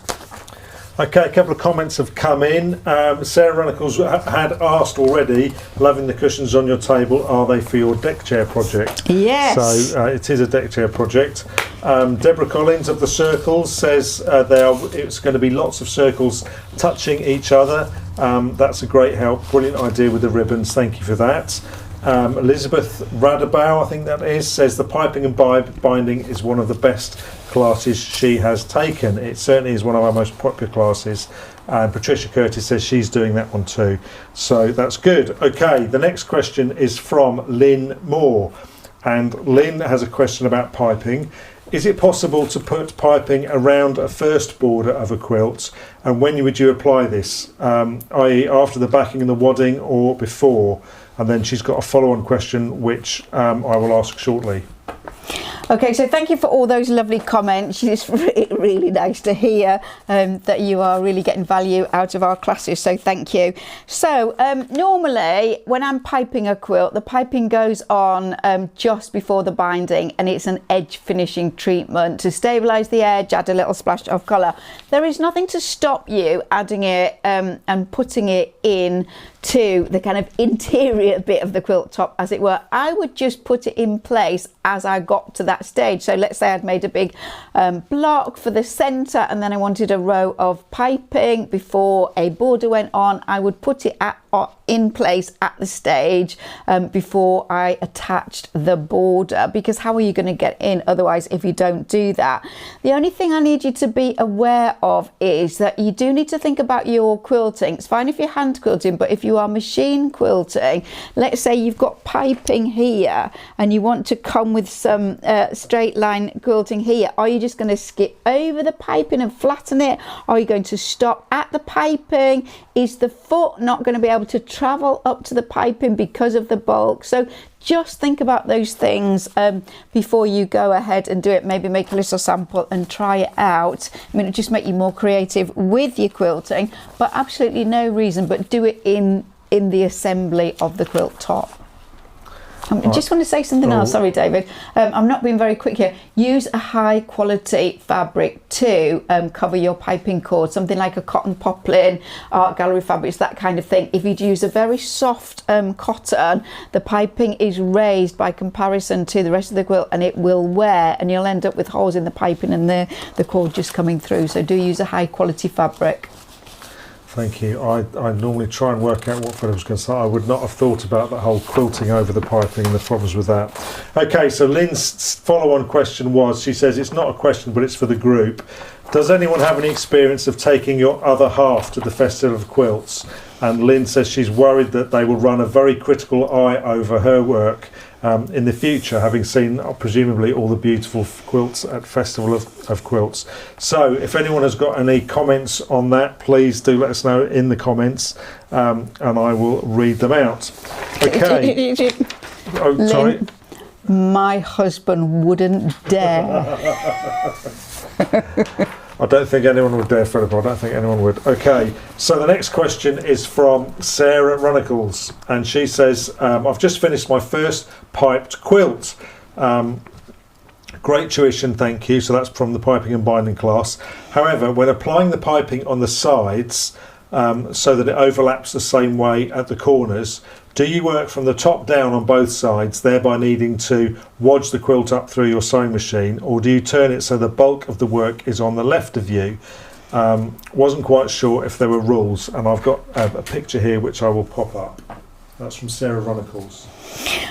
Okay, a couple of comments have come in. Sarah Runicles had asked already, loving the cushions on your table, are they for your deck chair project? Yes. So it is a deck chair project. Deborah Collins of the Circles says it's going to be lots of circles touching each other. That's a great help. Brilliant idea with the ribbons. Thank you for that. Elizabeth Radabow, I think that is, says the piping and binding is one of the best classes she has taken. It certainly is one of our most popular classes, and Patricia Curtis says she's doing that one too, so that's good. Okay, the next question is from Lynn Moore, and Lynn has a question about piping. Is it possible to put piping around a first border of a quilt, and when would you apply this, i.e. after the backing and the wadding or before? And then she's got a follow-on question which I will ask shortly. Okay, so thank you for all those lovely comments. It's really nice to hear that you are really getting value out of our classes, so thank you. So normally when I'm piping a quilt, the piping goes on just before the binding, and it's an edge finishing treatment to stabilise the edge, add a little splash of colour. There is nothing to stop you adding it and putting it in to the kind of interior bit of the quilt top, as it were. I would just put it in place as I got to that stage. So let's say I'd made a big block for the centre, and then I wanted a row of piping before a border went on. I would put it in place at the stage before I attached the border, because how are you going to get in otherwise if you don't do that? The only thing I need you to be aware of is that you do need to think about your quilting. It's fine if you're hand quilting, but if you are machine quilting, let's say you've got piping here and you want to come with some straight line quilting here, are you just going to skip over the piping and flatten it? Are you going to stop at the piping? Is the foot not going to be able to travel up to the piping because of the bulk? So just think about those things before you go ahead and do it. Maybe make a little sample and try it out. I mean, it'll just make you more creative with your quilting, but absolutely no reason but do it in the assembly of the quilt top. I just want to say something else. Sorry, David. I'm not being very quick here. Use a high quality fabric to cover your piping cord. Something like a cotton poplin, art gallery fabrics, that kind of thing. If you use a very soft cotton, the piping is raised by comparison to the rest of the quilt, and it will wear, and you'll end up with holes in the piping and the cord just coming through. So do use a high quality fabric. Thank you. I normally try and work out what Philippa was going to say. I would not have thought about the whole quilting over the piping and the problems with that. Okay, so Lynn's follow-on question was, she says it's not a question but it's for the group. Does anyone have any experience of taking your other half to the Festival of Quilts? And Lynn says she's worried that they will run a very critical eye over her work in the future, having seen presumably all the beautiful quilts at Festival of Quilts. So if anyone has got any comments on that, please do let us know in the comments, and I will read them out. Okay. Oh, sorry. Lynn, my husband wouldn't dare. I don't think anyone would dare, Philippa. I don't think anyone would. Okay, so the next question is from Sarah Runnacles, and she says, I've just finished my first piped quilt. Great tuition, thank you. So that's from the piping and binding class. However, when applying the piping on the sides so that it overlaps the same way at the corners, do you work from the top down on both sides, thereby needing to wodge the quilt up through your sewing machine, or do you turn it so the bulk of the work is on the left of you? Wasn't quite sure if there were rules, and I've got a picture here which I will pop up. That's from Sarah Runnacles.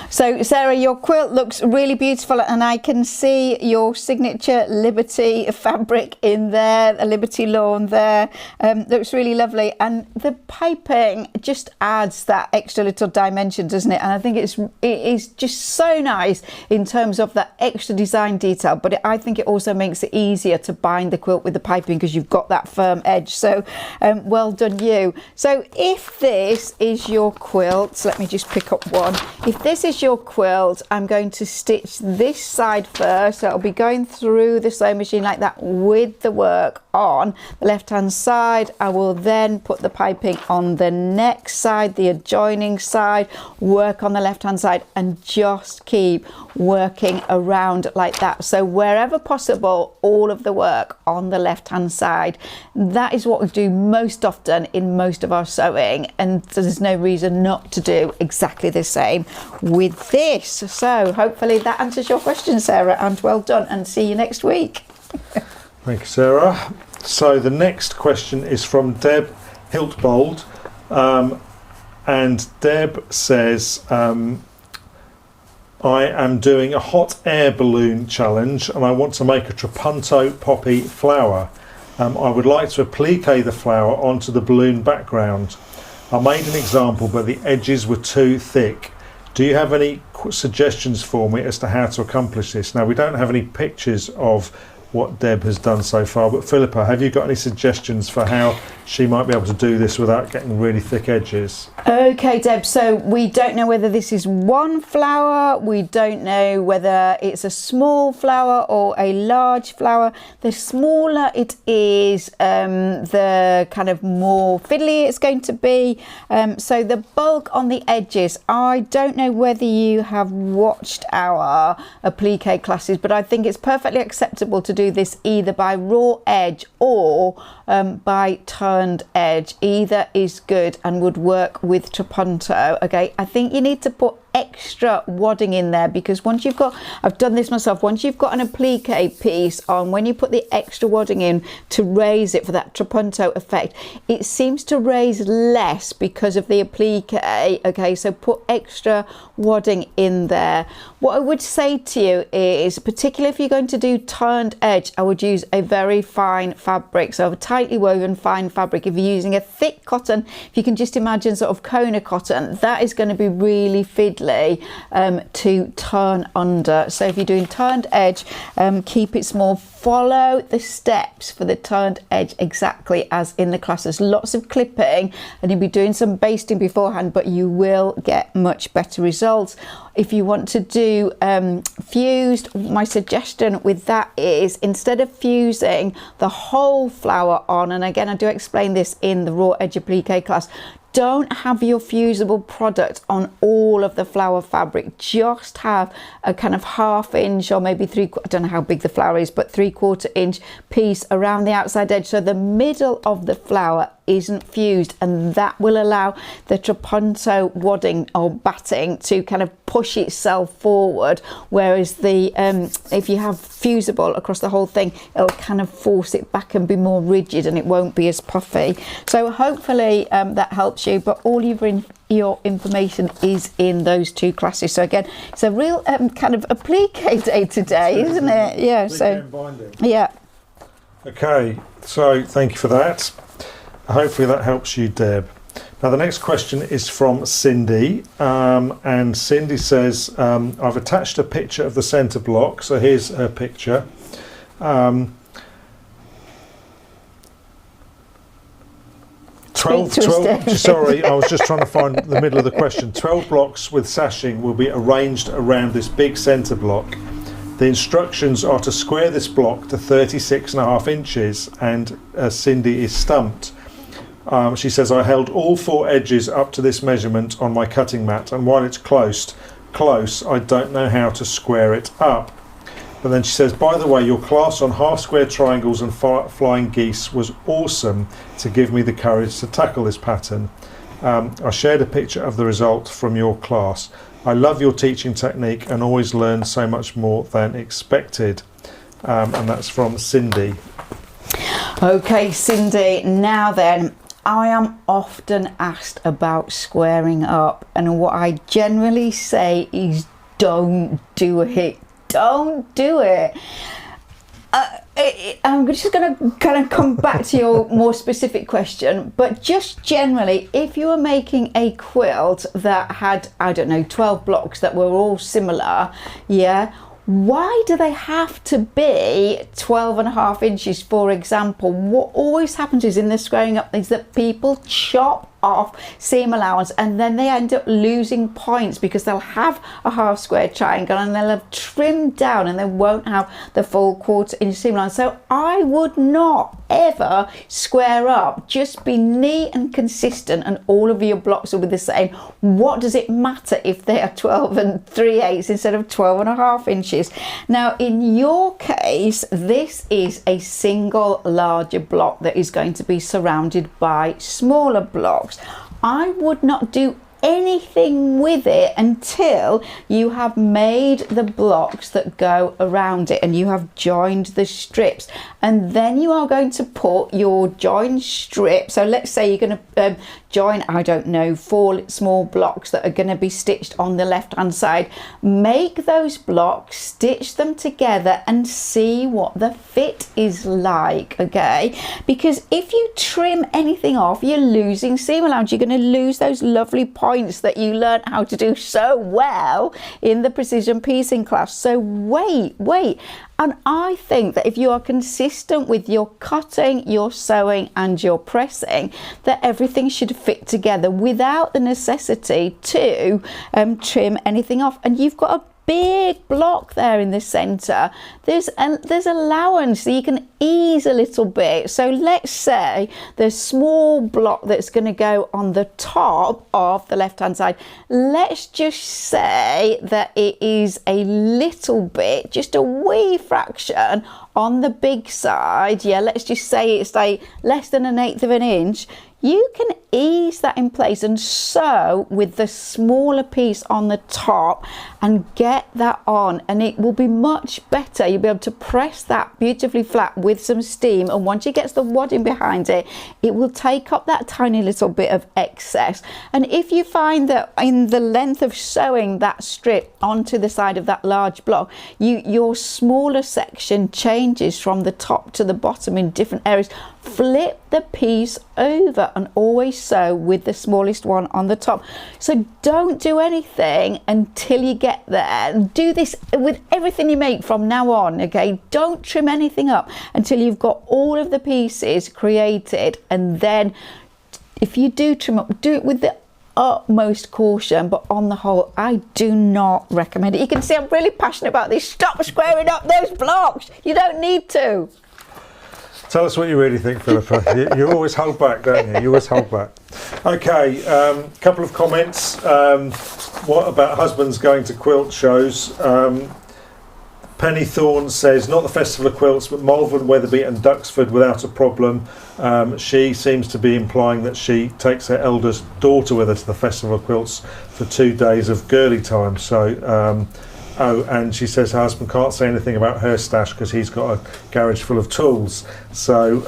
So Sarah, your quilt looks really beautiful, and I can see your signature Liberty fabric in there, a Liberty lawn there. Looks really lovely, and the piping just adds that extra little dimension, doesn't it? And I think it is just so nice in terms of that extra design detail, but I think it also makes it easier to bind the quilt with the piping because you've got that firm edge. So well done you. So if this is your quilt, let me just pick up one. If this is your quilt, I'm going to stitch this side first, so it'll be going through the sewing machine like that with the work on the left hand side. I will then put the piping on the next side, the adjoining side, work on the left hand side, and just keep working around like that. So wherever possible, all of the work on the left hand side. That is what we do most often in most of our sewing, and there's no reason not to do exactly the same with this. So hopefully that answers your question, Sarah, and well done, and see you next week. Thank you, Sarah. So the next question is from Deb Hiltbold, and Deb says, I am doing a hot air balloon challenge and I want to make a Trapunto poppy flower. I would like to applique the flower onto the balloon background. I made an example but the edges were too thick. Do you have any suggestions for me as to how to accomplish this? Now, we don't have any pictures of what Deb has done so far, but Philippa, have you got any suggestions for how she might be able to do this without getting really thick edges. Okay, Deb, so we don't know whether this is one flower, we don't know whether it's a small flower or a large flower. The smaller it is, the kind of more fiddly it's going to be. So the bulk on the edges, I don't know whether you have watched our applique classes, but I think it's perfectly acceptable to do this either by raw edge or by turned edge. Either is good and would work with Trapunto. Okay, I think you need to put extra wadding in there, because once you've got, I've done this myself, once you've got an applique piece on, when you put the extra wadding in to raise it for that Trapunto effect, it seems to raise less because of the applique. Okay, so put extra wadding in there. What I would say to you is, particularly if you're going to do turned edge, I would use a very fine fabric, so a tightly woven fine fabric. If you're using a thick cotton, if you can just imagine sort of Kona cotton, that is going to be really fiddly to turn under. So if you're doing turned edge, keep it small. Follow the steps for the turned edge exactly as in the classes. Lots of clipping, and you'll be doing some basting beforehand, but you will get much better results. If you want to do fused, my suggestion with that is, instead of fusing the whole flower on, and again I do explain this in the raw edge applique class, don't have your fusible product on all of the flower fabric. Just have a kind of 1/2 inch or maybe I don't know how big the flower is, but 3/4 inch piece around the outside edge, so the middle of the flower isn't fused, and that will allow the Trapunto wadding or batting to kind of push itself forward, whereas the if you have fusible across the whole thing, it'll kind of force it back and be more rigid, and it won't be as puffy. So hopefully that helps you, but all your information is in those two classes. So again, it's a real kind of applique day today, isn't it? Yeah, so yeah. Okay, so thank you for that. Hopefully that helps you, Deb. Now the next question is from Cindy, and Cindy says, I've attached a picture of the centre block, so here's her picture. 12, sorry, I was just trying to find the middle of the question. 12 blocks with sashing will be arranged around this big centre block. The instructions are to square this block to 36.5 inches, and Cindy is stumped. She says, I held all 4 edges up to this measurement on my cutting mat, and while it's close, I don't know how to square it up. But then she says, by the way, your class on half square triangles and flying geese was awesome to give me the courage to tackle this pattern. I shared a picture of the result from your class. I love your teaching technique and always learn so much more than expected. And that's from Cindy. Okay, Cindy, now then, I am often asked about squaring up, and what I generally say is don't do it. Don't do it. I'm just going to kind of come back to your more specific question, but just generally, if you were making a quilt that had, I don't know, 12 blocks that were all similar, yeah, why do they have to be 12.5 inches, for example? What always happens is in the squaring up is that people chop off seam allowance, and then they end up losing points because they'll have a half square triangle and they'll have trimmed down and they won't have the full 1/4 inch seam allowance. So I would not ever square up. Just be neat and consistent, and all of your blocks will be the same. What does it matter if they are 12 3/8 instead of 12.5 inches? Now in your case, this is a single larger block that is going to be surrounded by smaller blocks. I would not do anything with it until you have made the blocks that go around it and you have joined the strips, and then you are going to put your joined strip. So let's say you're going to join, I don't know, 4 small blocks that are going to be stitched on the left hand side. Make those blocks, stitch them together and see what the fit is like, okay? Because if you trim anything off, you're losing seam allowance. You're going to lose those lovely points points that you learned how to do so well in the precision piecing class. So wait. And I think that if you are consistent with your cutting, your sewing and your pressing, that everything should fit together without the necessity to trim anything off. And you've got a big block there in the center. There's allowance, so you can ease a little bit. So let's say there's small block that's going to go on the top of the left hand side. Let's just say that it is a little bit, just a wee fraction on the big side. Yeah, let's just say it's like less than 1/8 of an inch. You can ease that in place and sew with the smaller piece on the top and get that on, and it will be much better. You'll be able to press that beautifully flat with some steam, and once it gets the wadding behind it, it will take up that tiny little bit of excess. And if you find that in the length of sewing that strip onto the side of that large block, your smaller section changes from the top to the bottom in different areas, flip the piece over and always sew with the smallest one on the top. So don't do anything until you get there, and do this with everything you make from now on. Okay, don't trim anything up until you've got all of the pieces created, and then if you do trim up, do it with the utmost caution. But on the whole, I do not recommend it. You can see I'm really passionate about this. Stop squaring up those blocks, you don't need to. Tell us what you really think, Philippa. you always hold back, don't you? You always hold back. Okay, couple of comments. What about husbands going to quilt shows? Penny Thorne says, not the Festival of Quilts, but Malvern, Wetherby and Duxford without a problem. She seems to be implying that she takes her eldest daughter with her to the Festival of Quilts for 2 days of girly time. So, and she says her husband can't say anything about her stash because he's got a garage full of tools. So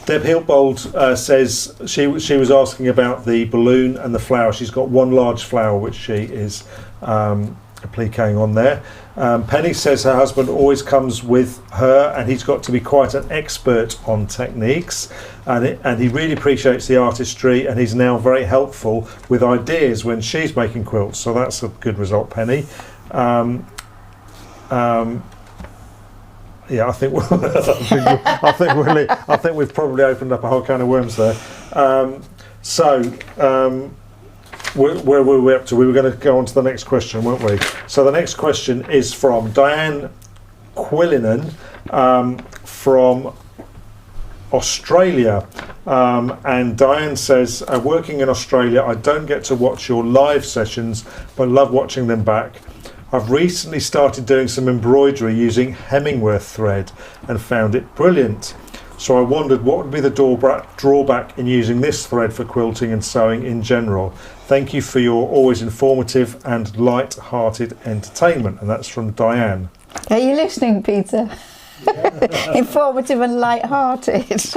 Deb Hilbold says she was asking about the balloon and the flower. She's got one large flower which she is appliquing on there. Penny says her husband always comes with her, and he's got to be quite an expert on techniques, and he really appreciates the artistry, and he's now very helpful with ideas when she's making quilts. So that's a good result, Penny. Yeah, I think I think we've probably opened up a whole can of worms there. Where were we up to? We were going to go on to the next question, weren't we? So the next question is from Diane Quillinen from Australia. And Diane says, working in Australia, I don't get to watch your live sessions, but love watching them back. I've recently started doing some embroidery using Hemingworth thread and found it brilliant. So I wondered what would be the drawback in using this thread for quilting and sewing in general. Thank you for your always informative and light-hearted entertainment. And that's from Diane. Are you listening, Peter? Informative and light-hearted.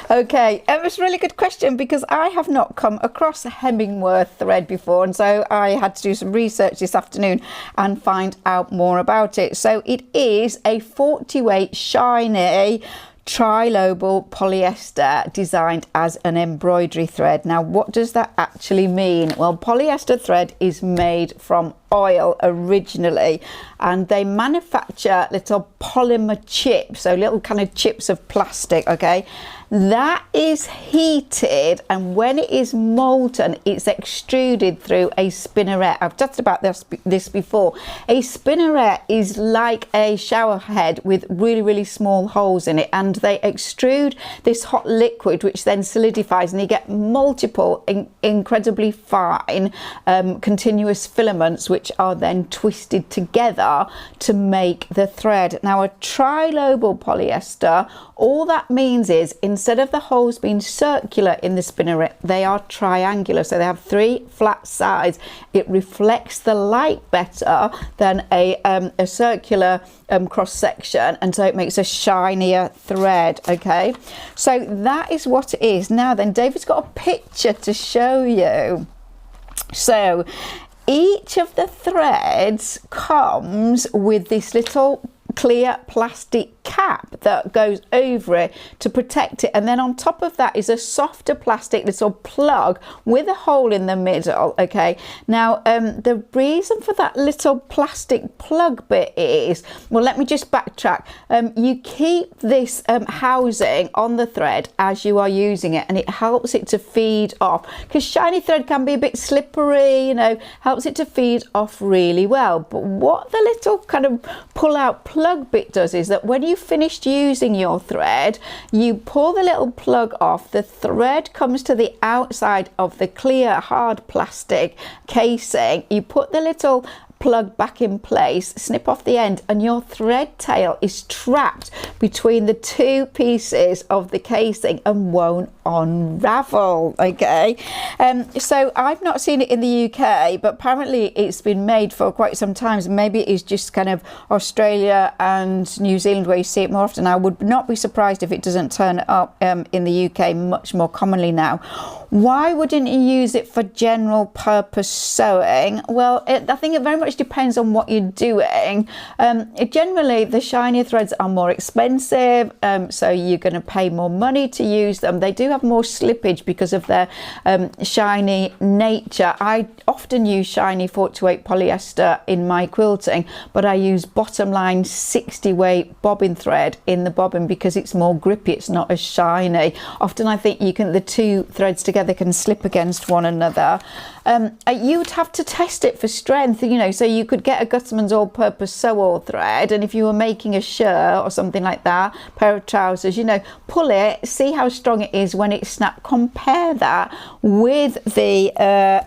Okay, it was a really good question because I have not come across a Hemingworth thread before, and so I had to do some research this afternoon and find out more about it. So it is a 40 weight shiny trilobal polyester designed as an embroidery thread. Now, what does that actually mean? Well, polyester thread is made from oil originally, and they manufacture little polymer chips, so little kind of chips of plastic, okay? That is heated, and when it is molten, it's extruded through a spinneret. I've talked about this before. A spinneret is like a shower head with really, really small holes in it, and they extrude this hot liquid, which then solidifies, and you get multiple incredibly fine continuous filaments, which are then twisted together to make the thread. Now, a trilobal polyester, all that means is instead of the holes being circular in the spinneret, they are triangular, so they have 3 flat sides. It reflects the light better than a circular cross section, and so it makes a shinier thread. Okay, so that is what it is. Now then, David's got a picture to show you. So each of the threads comes with this little clear plastic cap that goes over it to protect it, and then on top of that is a softer plastic little plug with a hole in the middle. Okay, now the reason for that little plastic plug bit is, well, let me just backtrack. You keep this housing on the thread as you are using it, and it helps it to feed off, because shiny thread can be a bit slippery, you know, helps it to feed off really well. But what the little kind of pull out plug bit does is that when you finished using your thread, you pull the little plug off, the thread comes to the outside of the clear hard plastic casing, you put the little plug back in place, snip off the end, and your thread tail is trapped between the two pieces of the casing and won't unravel. Okay, so I've not seen it in the UK, but apparently it's been made for quite some time. Maybe it's just kind of Australia and New Zealand where you see it more often. I would not be surprised if it doesn't turn up in the UK much more commonly now. Why wouldn't you use it for general purpose sewing? Well, I think it very much depends on what you're doing. Generally, the shinier threads are more expensive, so you're going to pay more money to use them. They do have more slippage because of their shiny nature. I often use shiny 428 polyester in my quilting, but I use bottom line 60 weight bobbin thread in the bobbin because it's more grippy, it's not as shiny. Often I think the two threads together can slip against one another. You'd have to test it for strength, you know, so you could get a Gutterman's all-purpose sew-all thread, and if you were making a shirt or something like that, pair of trousers, you know, pull it, see how strong it is when it's snapped, compare that with the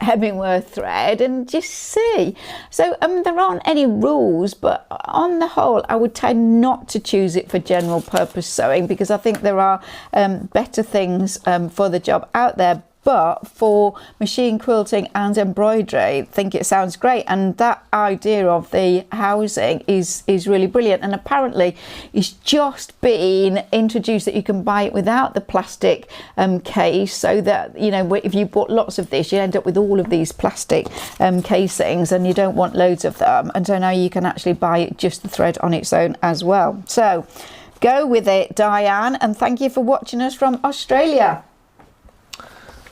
Hemingworth thread and just see. So there aren't any rules, but on the whole I would tend not to choose it for general purpose sewing because I think there are better things for the job out there. But for machine quilting and embroidery, I think it sounds great, and that idea of the housing is really brilliant. And apparently it's just been introduced that you can buy it without the plastic case, so that, you know, if you bought lots of this, you end up with all of these plastic casings, and you don't want loads of them. And so now you can actually buy just the thread on its own as well. So go with it, Diane, and thank you for watching us from Australia.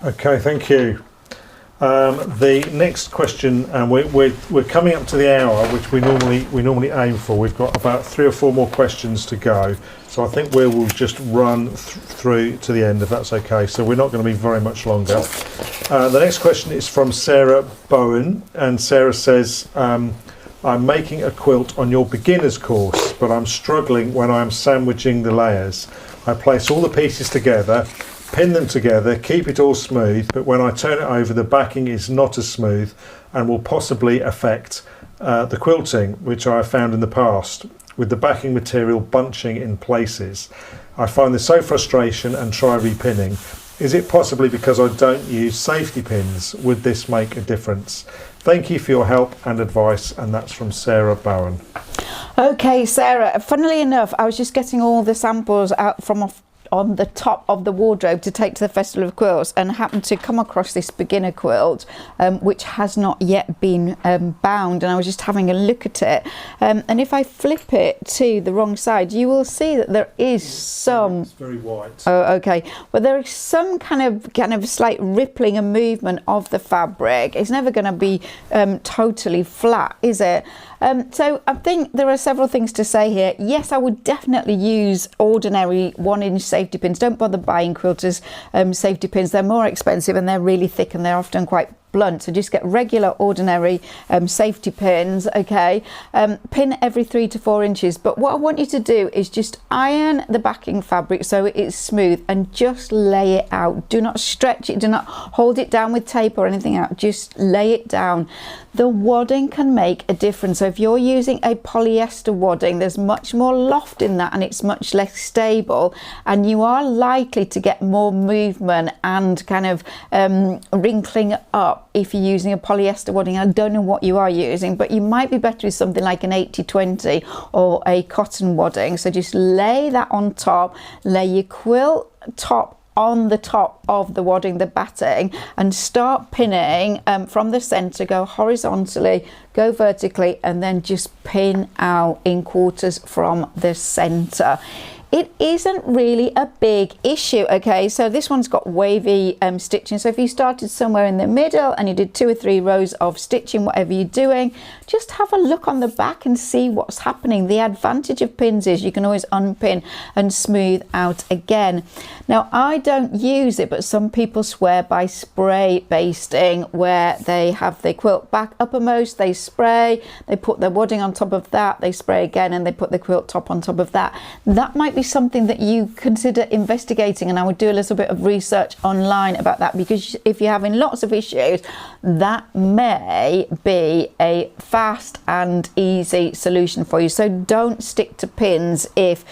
Okay, thank you. The next question, and we're coming up to the hour, which we normally aim for. We've got about 3 or 4 more questions to go, so I think we will just run through to the end, if that's okay. So we're not going to be very much longer. The next question is from Sarah Bowen, and Sarah says, I'm making a quilt on your beginner's course, but I'm struggling when I'm sandwiching the layers. I place all the pieces together, pin them together, keep it all smooth, but when I turn it over, the backing is not as smooth and will possibly affect the quilting, which I have found in the past, with the backing material bunching in places. I find this so frustration and try repinning. Is it possibly because I don't use safety pins? Would this make a difference? Thank you for your help and advice, and that's from Sarah Bowen. Okay, Sarah, funnily enough, I was just getting all the samples out from on the top of the wardrobe to take to the Festival of Quilts, and happened to come across this beginner quilt which has not yet been bound, and I was just having a look at it, and if I flip it to the wrong side, you will see that there is some, it's very white. Oh, okay, well, there is some kind of slight rippling and movement of the fabric. It's never going to be totally flat, is it? So I think there are several things to say here. Yes, I would definitely use ordinary 1-inch safety pins. Don't bother buying quilters safety pins. They're more expensive and they're really thick and they're often quite blunt, so just get regular ordinary safety pins. Okay, pin every 3 to 4 inches, but what I want you to do is just iron the backing fabric so it's smooth and just lay it out. Do not stretch it, do not hold it down with tape or anything out, just lay it down. The wadding can make a difference. So if you're using a polyester wadding, there's much more loft in that and it's much less stable, and you are likely to get more movement and kind of wrinkling up if you're using a polyester wadding. I don't know what you are using, but you might be better with something like an 80-20 or a cotton wadding. So just lay that on top, lay your quilt top on the top of the wadding, the batting, and start pinning from the center. Go horizontally, go vertically, and then just pin out in quarters from the center. It isn't really a big issue, okay? So this one's got wavy stitching. So if you started somewhere in the middle and you did 2 or 3 rows of stitching, whatever you're doing, just have a look on the back and see what's happening. The advantage of pins is you can always unpin and smooth out again. Now, I don't use it, but some people swear by spray basting, where they have the quilt back uppermost, they spray, they put their wadding on top of that, they spray again, and they put the quilt top on top of that. That might be something that you consider investigating, and I would do a little bit of research online about that, because if you're having lots of issues, that may be a fast and easy solution for you. So don't stick to pins if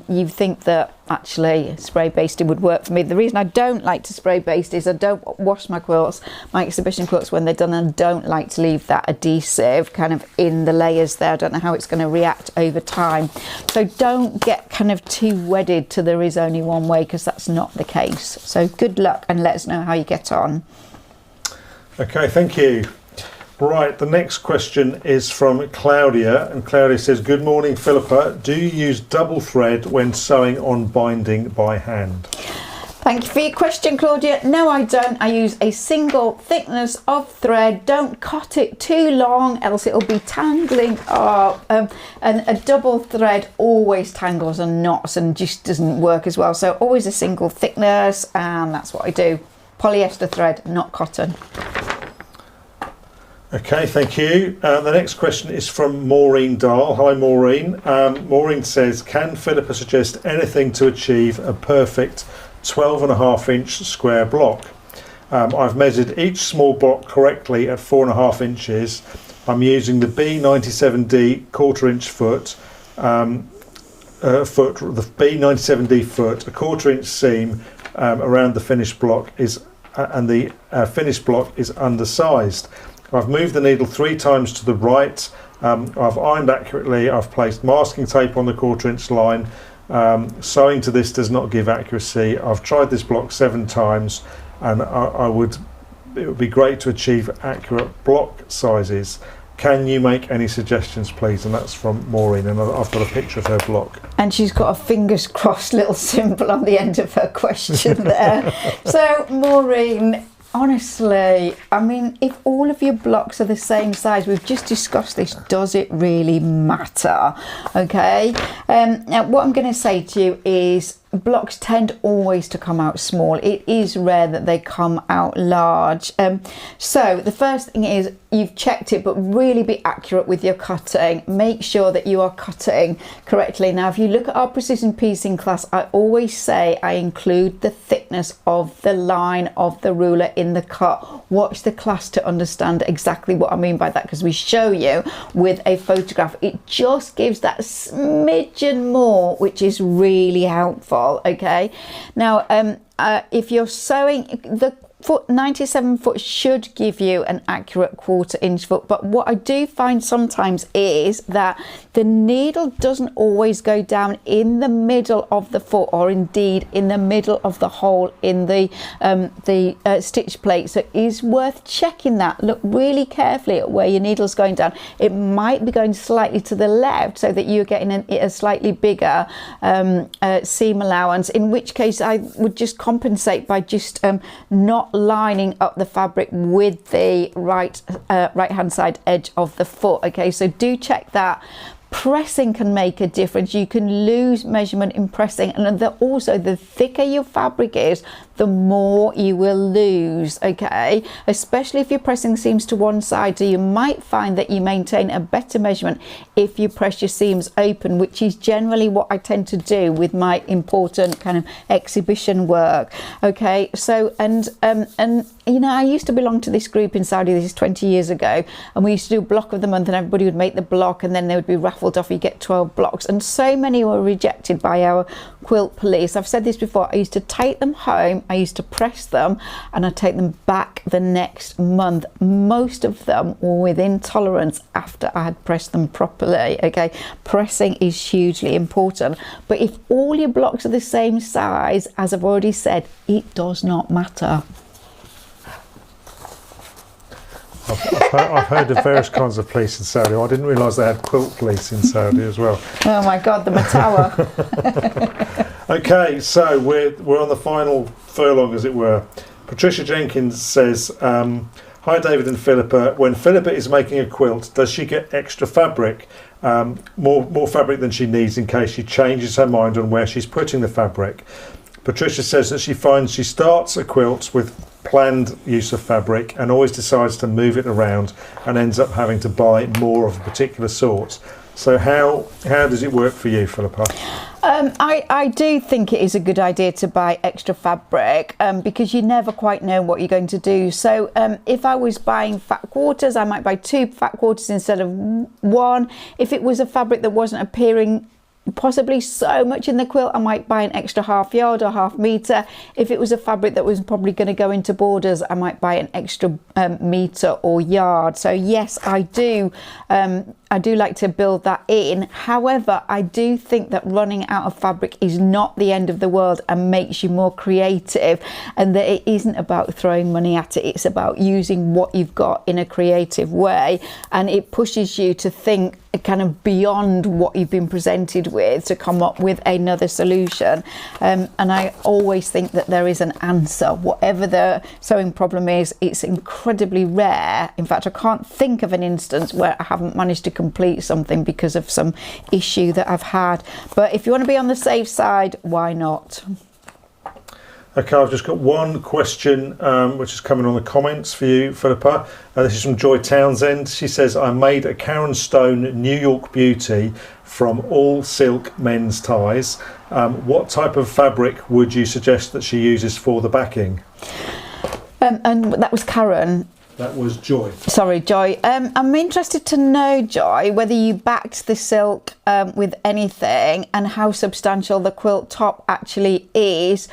you think that actually spray basting would work for me. The reason I don't like to spray baste is I don't wash my quilts, my exhibition quilts, when they're done, and I don't like to leave that adhesive kind of in the layers there. I don't know how it's going to react over time. So don't get kind of too wedded to there is only one way, because that's not the case. So good luck, and let us know how you get on. Okay, thank you. Right, the next question is from Claudia, and Claudia says, good morning Philippa, do you use double thread when sewing on binding by hand? Thank you for your question, Claudia. No, I don't. I use a single thickness of thread. Don't cut it too long, else it'll be tangling up. And a double thread always tangles and knots and just doesn't work as well. So always a single thickness, and that's what I do. Polyester thread, not cotton. Okay, thank you. The next question is from Maureen Dahl. Hi Maureen. Maureen says, can Philippa suggest anything to achieve a perfect 12.5-inch square block? I've measured each small block correctly at 4.5 inches. I'm using the B97D 1/4-inch foot, the B97D foot, a 1/4-inch seam around the finished block and the finished block is undersized. I've moved the needle 3 times to the right. I've ironed accurately. I've placed masking tape on the 1/4-inch line. Sewing to this does not give accuracy. I've tried this block 7 times, and it would be great to achieve accurate block sizes. Can you make any suggestions, please? And that's from Maureen, and I've got a picture of her block. And she's got a fingers crossed little symbol on the end of her question there. So Maureen, honestly, I mean, if all of your blocks are the same size, we've just discussed this, does it really matter? Okay, now what I'm going to say to you is blocks tend always to come out small. It is rare that they come out large. So the first thing is you've checked it, but really be accurate with your cutting. Make sure that you are cutting correctly. Now, if you look at our precision piecing class, I always say I include the thickness of the line of the ruler in the cut. Watch the class to understand exactly what I mean by that, because we show you with a photograph. It just gives that smidgen more, which is really helpful. Okay, now if you're sewing, the 97 foot should give you an accurate 1/4 inch foot, but what I do find sometimes is that the needle doesn't always go down in the middle of the foot, or indeed in the middle of the hole in the stitch plate. So it is worth checking that. Look really carefully at where your needle's going down. It might be going slightly to the left, so that you're getting a slightly bigger seam allowance, in which case I would just compensate by just not lining up the fabric with the right hand side edge of the foot. Okay, so do check that. Pressing can make a difference. You can lose measurement in pressing, and also the thicker your fabric is, the more you will lose. Okay, especially if your pressing seams to one side. So you might find that you maintain a better measurement if you press your seams open, which is generally what I tend to do with my important kind of exhibition work. Okay, so and you know, I used to belong to this group in Saudi, this is 20 years ago, and we used to do a block of the month, and everybody would make the block, and then they would be raffled off. You get 12 blocks, and so many were rejected by our quilt police. I've said this before, I used to take them home, I used to press them, and I'd take them back the next month. Most of them were within tolerance after I had pressed them properly. Okay, pressing is hugely important, but if all your blocks are the same size, as I've already said, it does not matter. I've heard of various kinds of police in Saudi. I didn't realise they had quilt police in Saudi as well. Oh my God, the Matawa. Okay, so we're on the final furlong, as it were. Patricia Jenkins says, hi David and Philippa. When Philippa is making a quilt, does she get extra fabric, more fabric than she needs in case she changes her mind on where she's putting the fabric? Patricia says that she finds she starts a quilt with planned use of fabric and always decides to move it around and ends up having to buy more of a particular sort. So how does it work for you, Philippa? I do think it is a good idea to buy extra fabric because you never quite know what you're going to do. So if I was buying fat quarters, I might buy 2 fat quarters instead of 1. If it was a fabric that wasn't appearing possibly so much in the quilt, I might buy an extra half yard or half metre. If it was a fabric that was probably going to go into borders, I might buy an extra metre or yard. So yes, I do like to build that in. However, I do think that running out of fabric is not the end of the world and makes you more creative, and that it isn't about throwing money at it. It's about using what you've got in a creative way, and it pushes you to think kind of beyond what you've been presented with to come up with another solution. And I always think that there is an answer. Whatever the sewing problem is, it's incredibly rare. In fact, I can't think of an instance where I haven't managed to complete something because of some issue that I've had. But if you want to be on the safe side, why not? Okay, I've just got one question which is coming on the comments for you, Philippa. This is from Joy Townsend. She says, I made a Karen Stone New York Beauty from all silk men's ties. What type of fabric would you suggest that she uses for the backing? And that was Karen. That was Joy. Sorry, Joy. I'm interested to know, Joy, whether you backed the silk with anything and how substantial the quilt top actually is.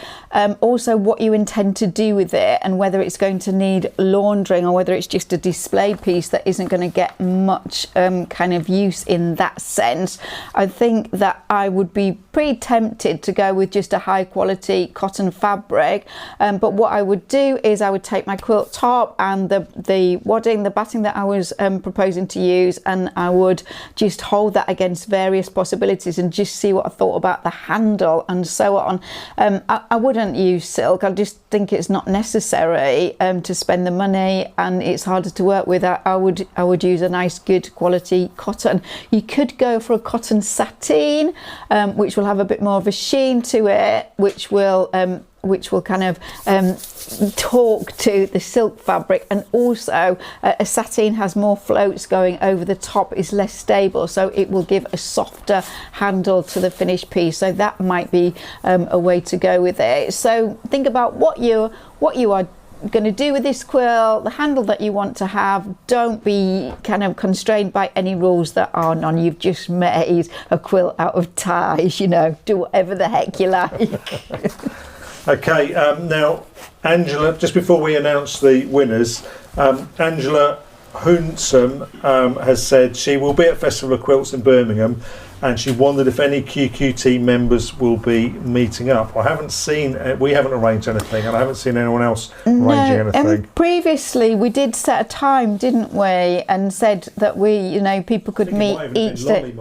Also, what you intend to do with it and whether it's going to need laundering or whether it's just a display piece that isn't going to get much kind of use in that sense. I think that I would be pretty tempted to go with just a high quality cotton fabric. But what I would do is I would take my quilt top and the wadding, the batting that I was proposing to use, and I would just hold that against various possibilities and just see what I thought about the handle and so on. I wouldn't use silk. I just think it's not necessary to spend the money, and it's harder to work with. I would use a nice good quality cotton. You could go for a cotton sateen, which will have a bit more of a sheen to it, which will kind of talk to the silk fabric, and also a sateen has more floats going over the top, is less stable, so it will give a softer handle to the finished piece. So that might be a way to go with it. So think about what you are going to do with this quilt, the handle that you want to have. Don't be kind of constrained by any rules that are none. You've just made a quilt out of ties, you know, do whatever the heck you like. Okay, now Angela, just before we announce the winners, Angela Hoonsome has said she will be at Festival of Quilts in Birmingham, and she wondered if any QQT members will be meeting up. I haven't seen, we haven't arranged anything, and I haven't seen anyone else arranging anything. Previously we did set a time, didn't we, and said that people could meet each day.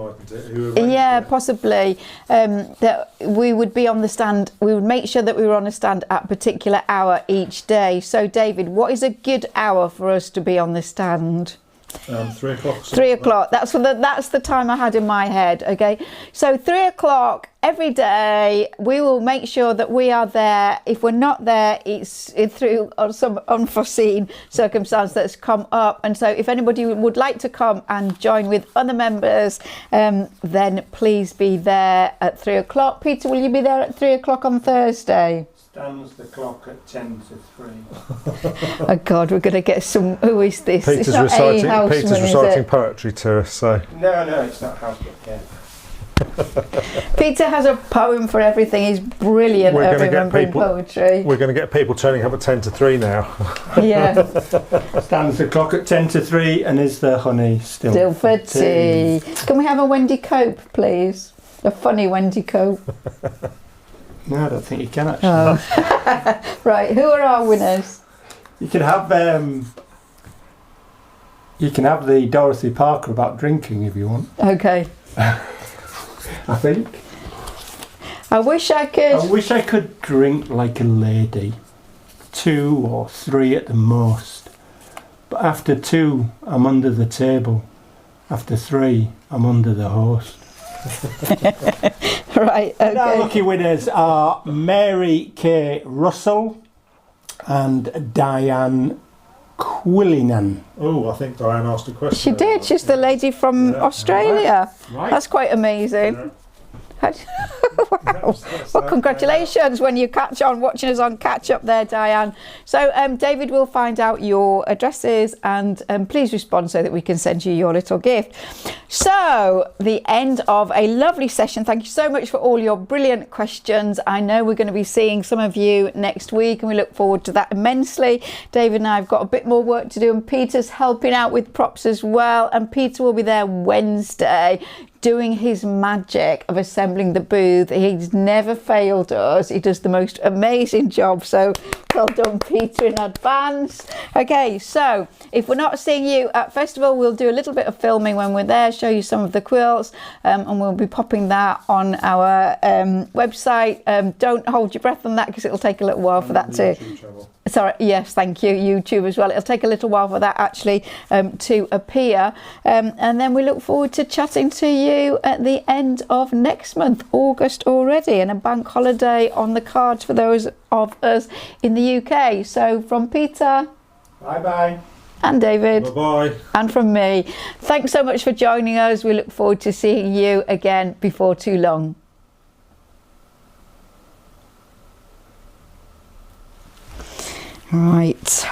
Yeah, possibly. That we would be on the stand. We would make sure that we were on a stand at a particular hour each day. So, David, what is a good hour for us to be on the stand? 3 o'clock. 3 o'clock. That's the time I had in my head. Okay, so 3 o'clock every day. We will make sure that we are there. If we're not there, it's through some unforeseen circumstance that's come up. And so, if anybody would like to come and join with other members, then please be there at 3 o'clock. Peter, will you be there at 3 o'clock on Thursday? Stands the clock at 10 to 3. Oh God, we're going to get some. Who is this? Peter's reciting poetry to us. So No, it's not house book. Yeah. Peter has a poem for everything. He's brilliant at remembering poetry. We're going to get people turning up at 10 to 3 now. Yeah. Stands the clock at 10 to 3 and is the honey still For tea. Can we have a Wendy Cope, please? A funny Wendy Cope. No, I don't think you can actually. Oh. Right, who are our winners? You can have the Dorothy Parker about drinking if you want. Okay. I think. I wish I could drink like a lady. 2 or 3 at the most. But after 2, I'm under the table. After 3, I'm under the host. Right, okay. Our lucky winners are Mary K. Russell and Diane Quillinan. Oh, I think Diane asked a question. She did. She's the lady from Australia. Right. That's quite amazing. Yeah. Wow. Well, congratulations when you catch on watching us on Catch Up there, Diane. So David will find out your addresses and please respond so that we can send you your little gift. So the end of a lovely session. Thank you so much for all your brilliant questions. I know we're going to be seeing some of you next week and we look forward to that immensely. David and I have got a bit more work to do and Peter's helping out with props as well, and Peter will be there Wednesday doing his magic of assembling the booth. He's never failed us. He does the most amazing job. So well done, Peter, in advance. Okay, so if we're not seeing you at festival, we'll do a little bit of filming when we're there, show you some of the quilts, and we'll be popping that on our website. Don't hold your breath on that because it'll take a little while for that to... Sorry, yes, thank you, YouTube as well. It'll take a little while for that actually to appear. And then we look forward to chatting to you at the end of next month, August already, and a bank holiday on the cards for those of us in the UK. So from Peter. Bye-bye. And David. Bye-bye. And from me. Thanks so much for joining us. We look forward to seeing you again before too long. Right,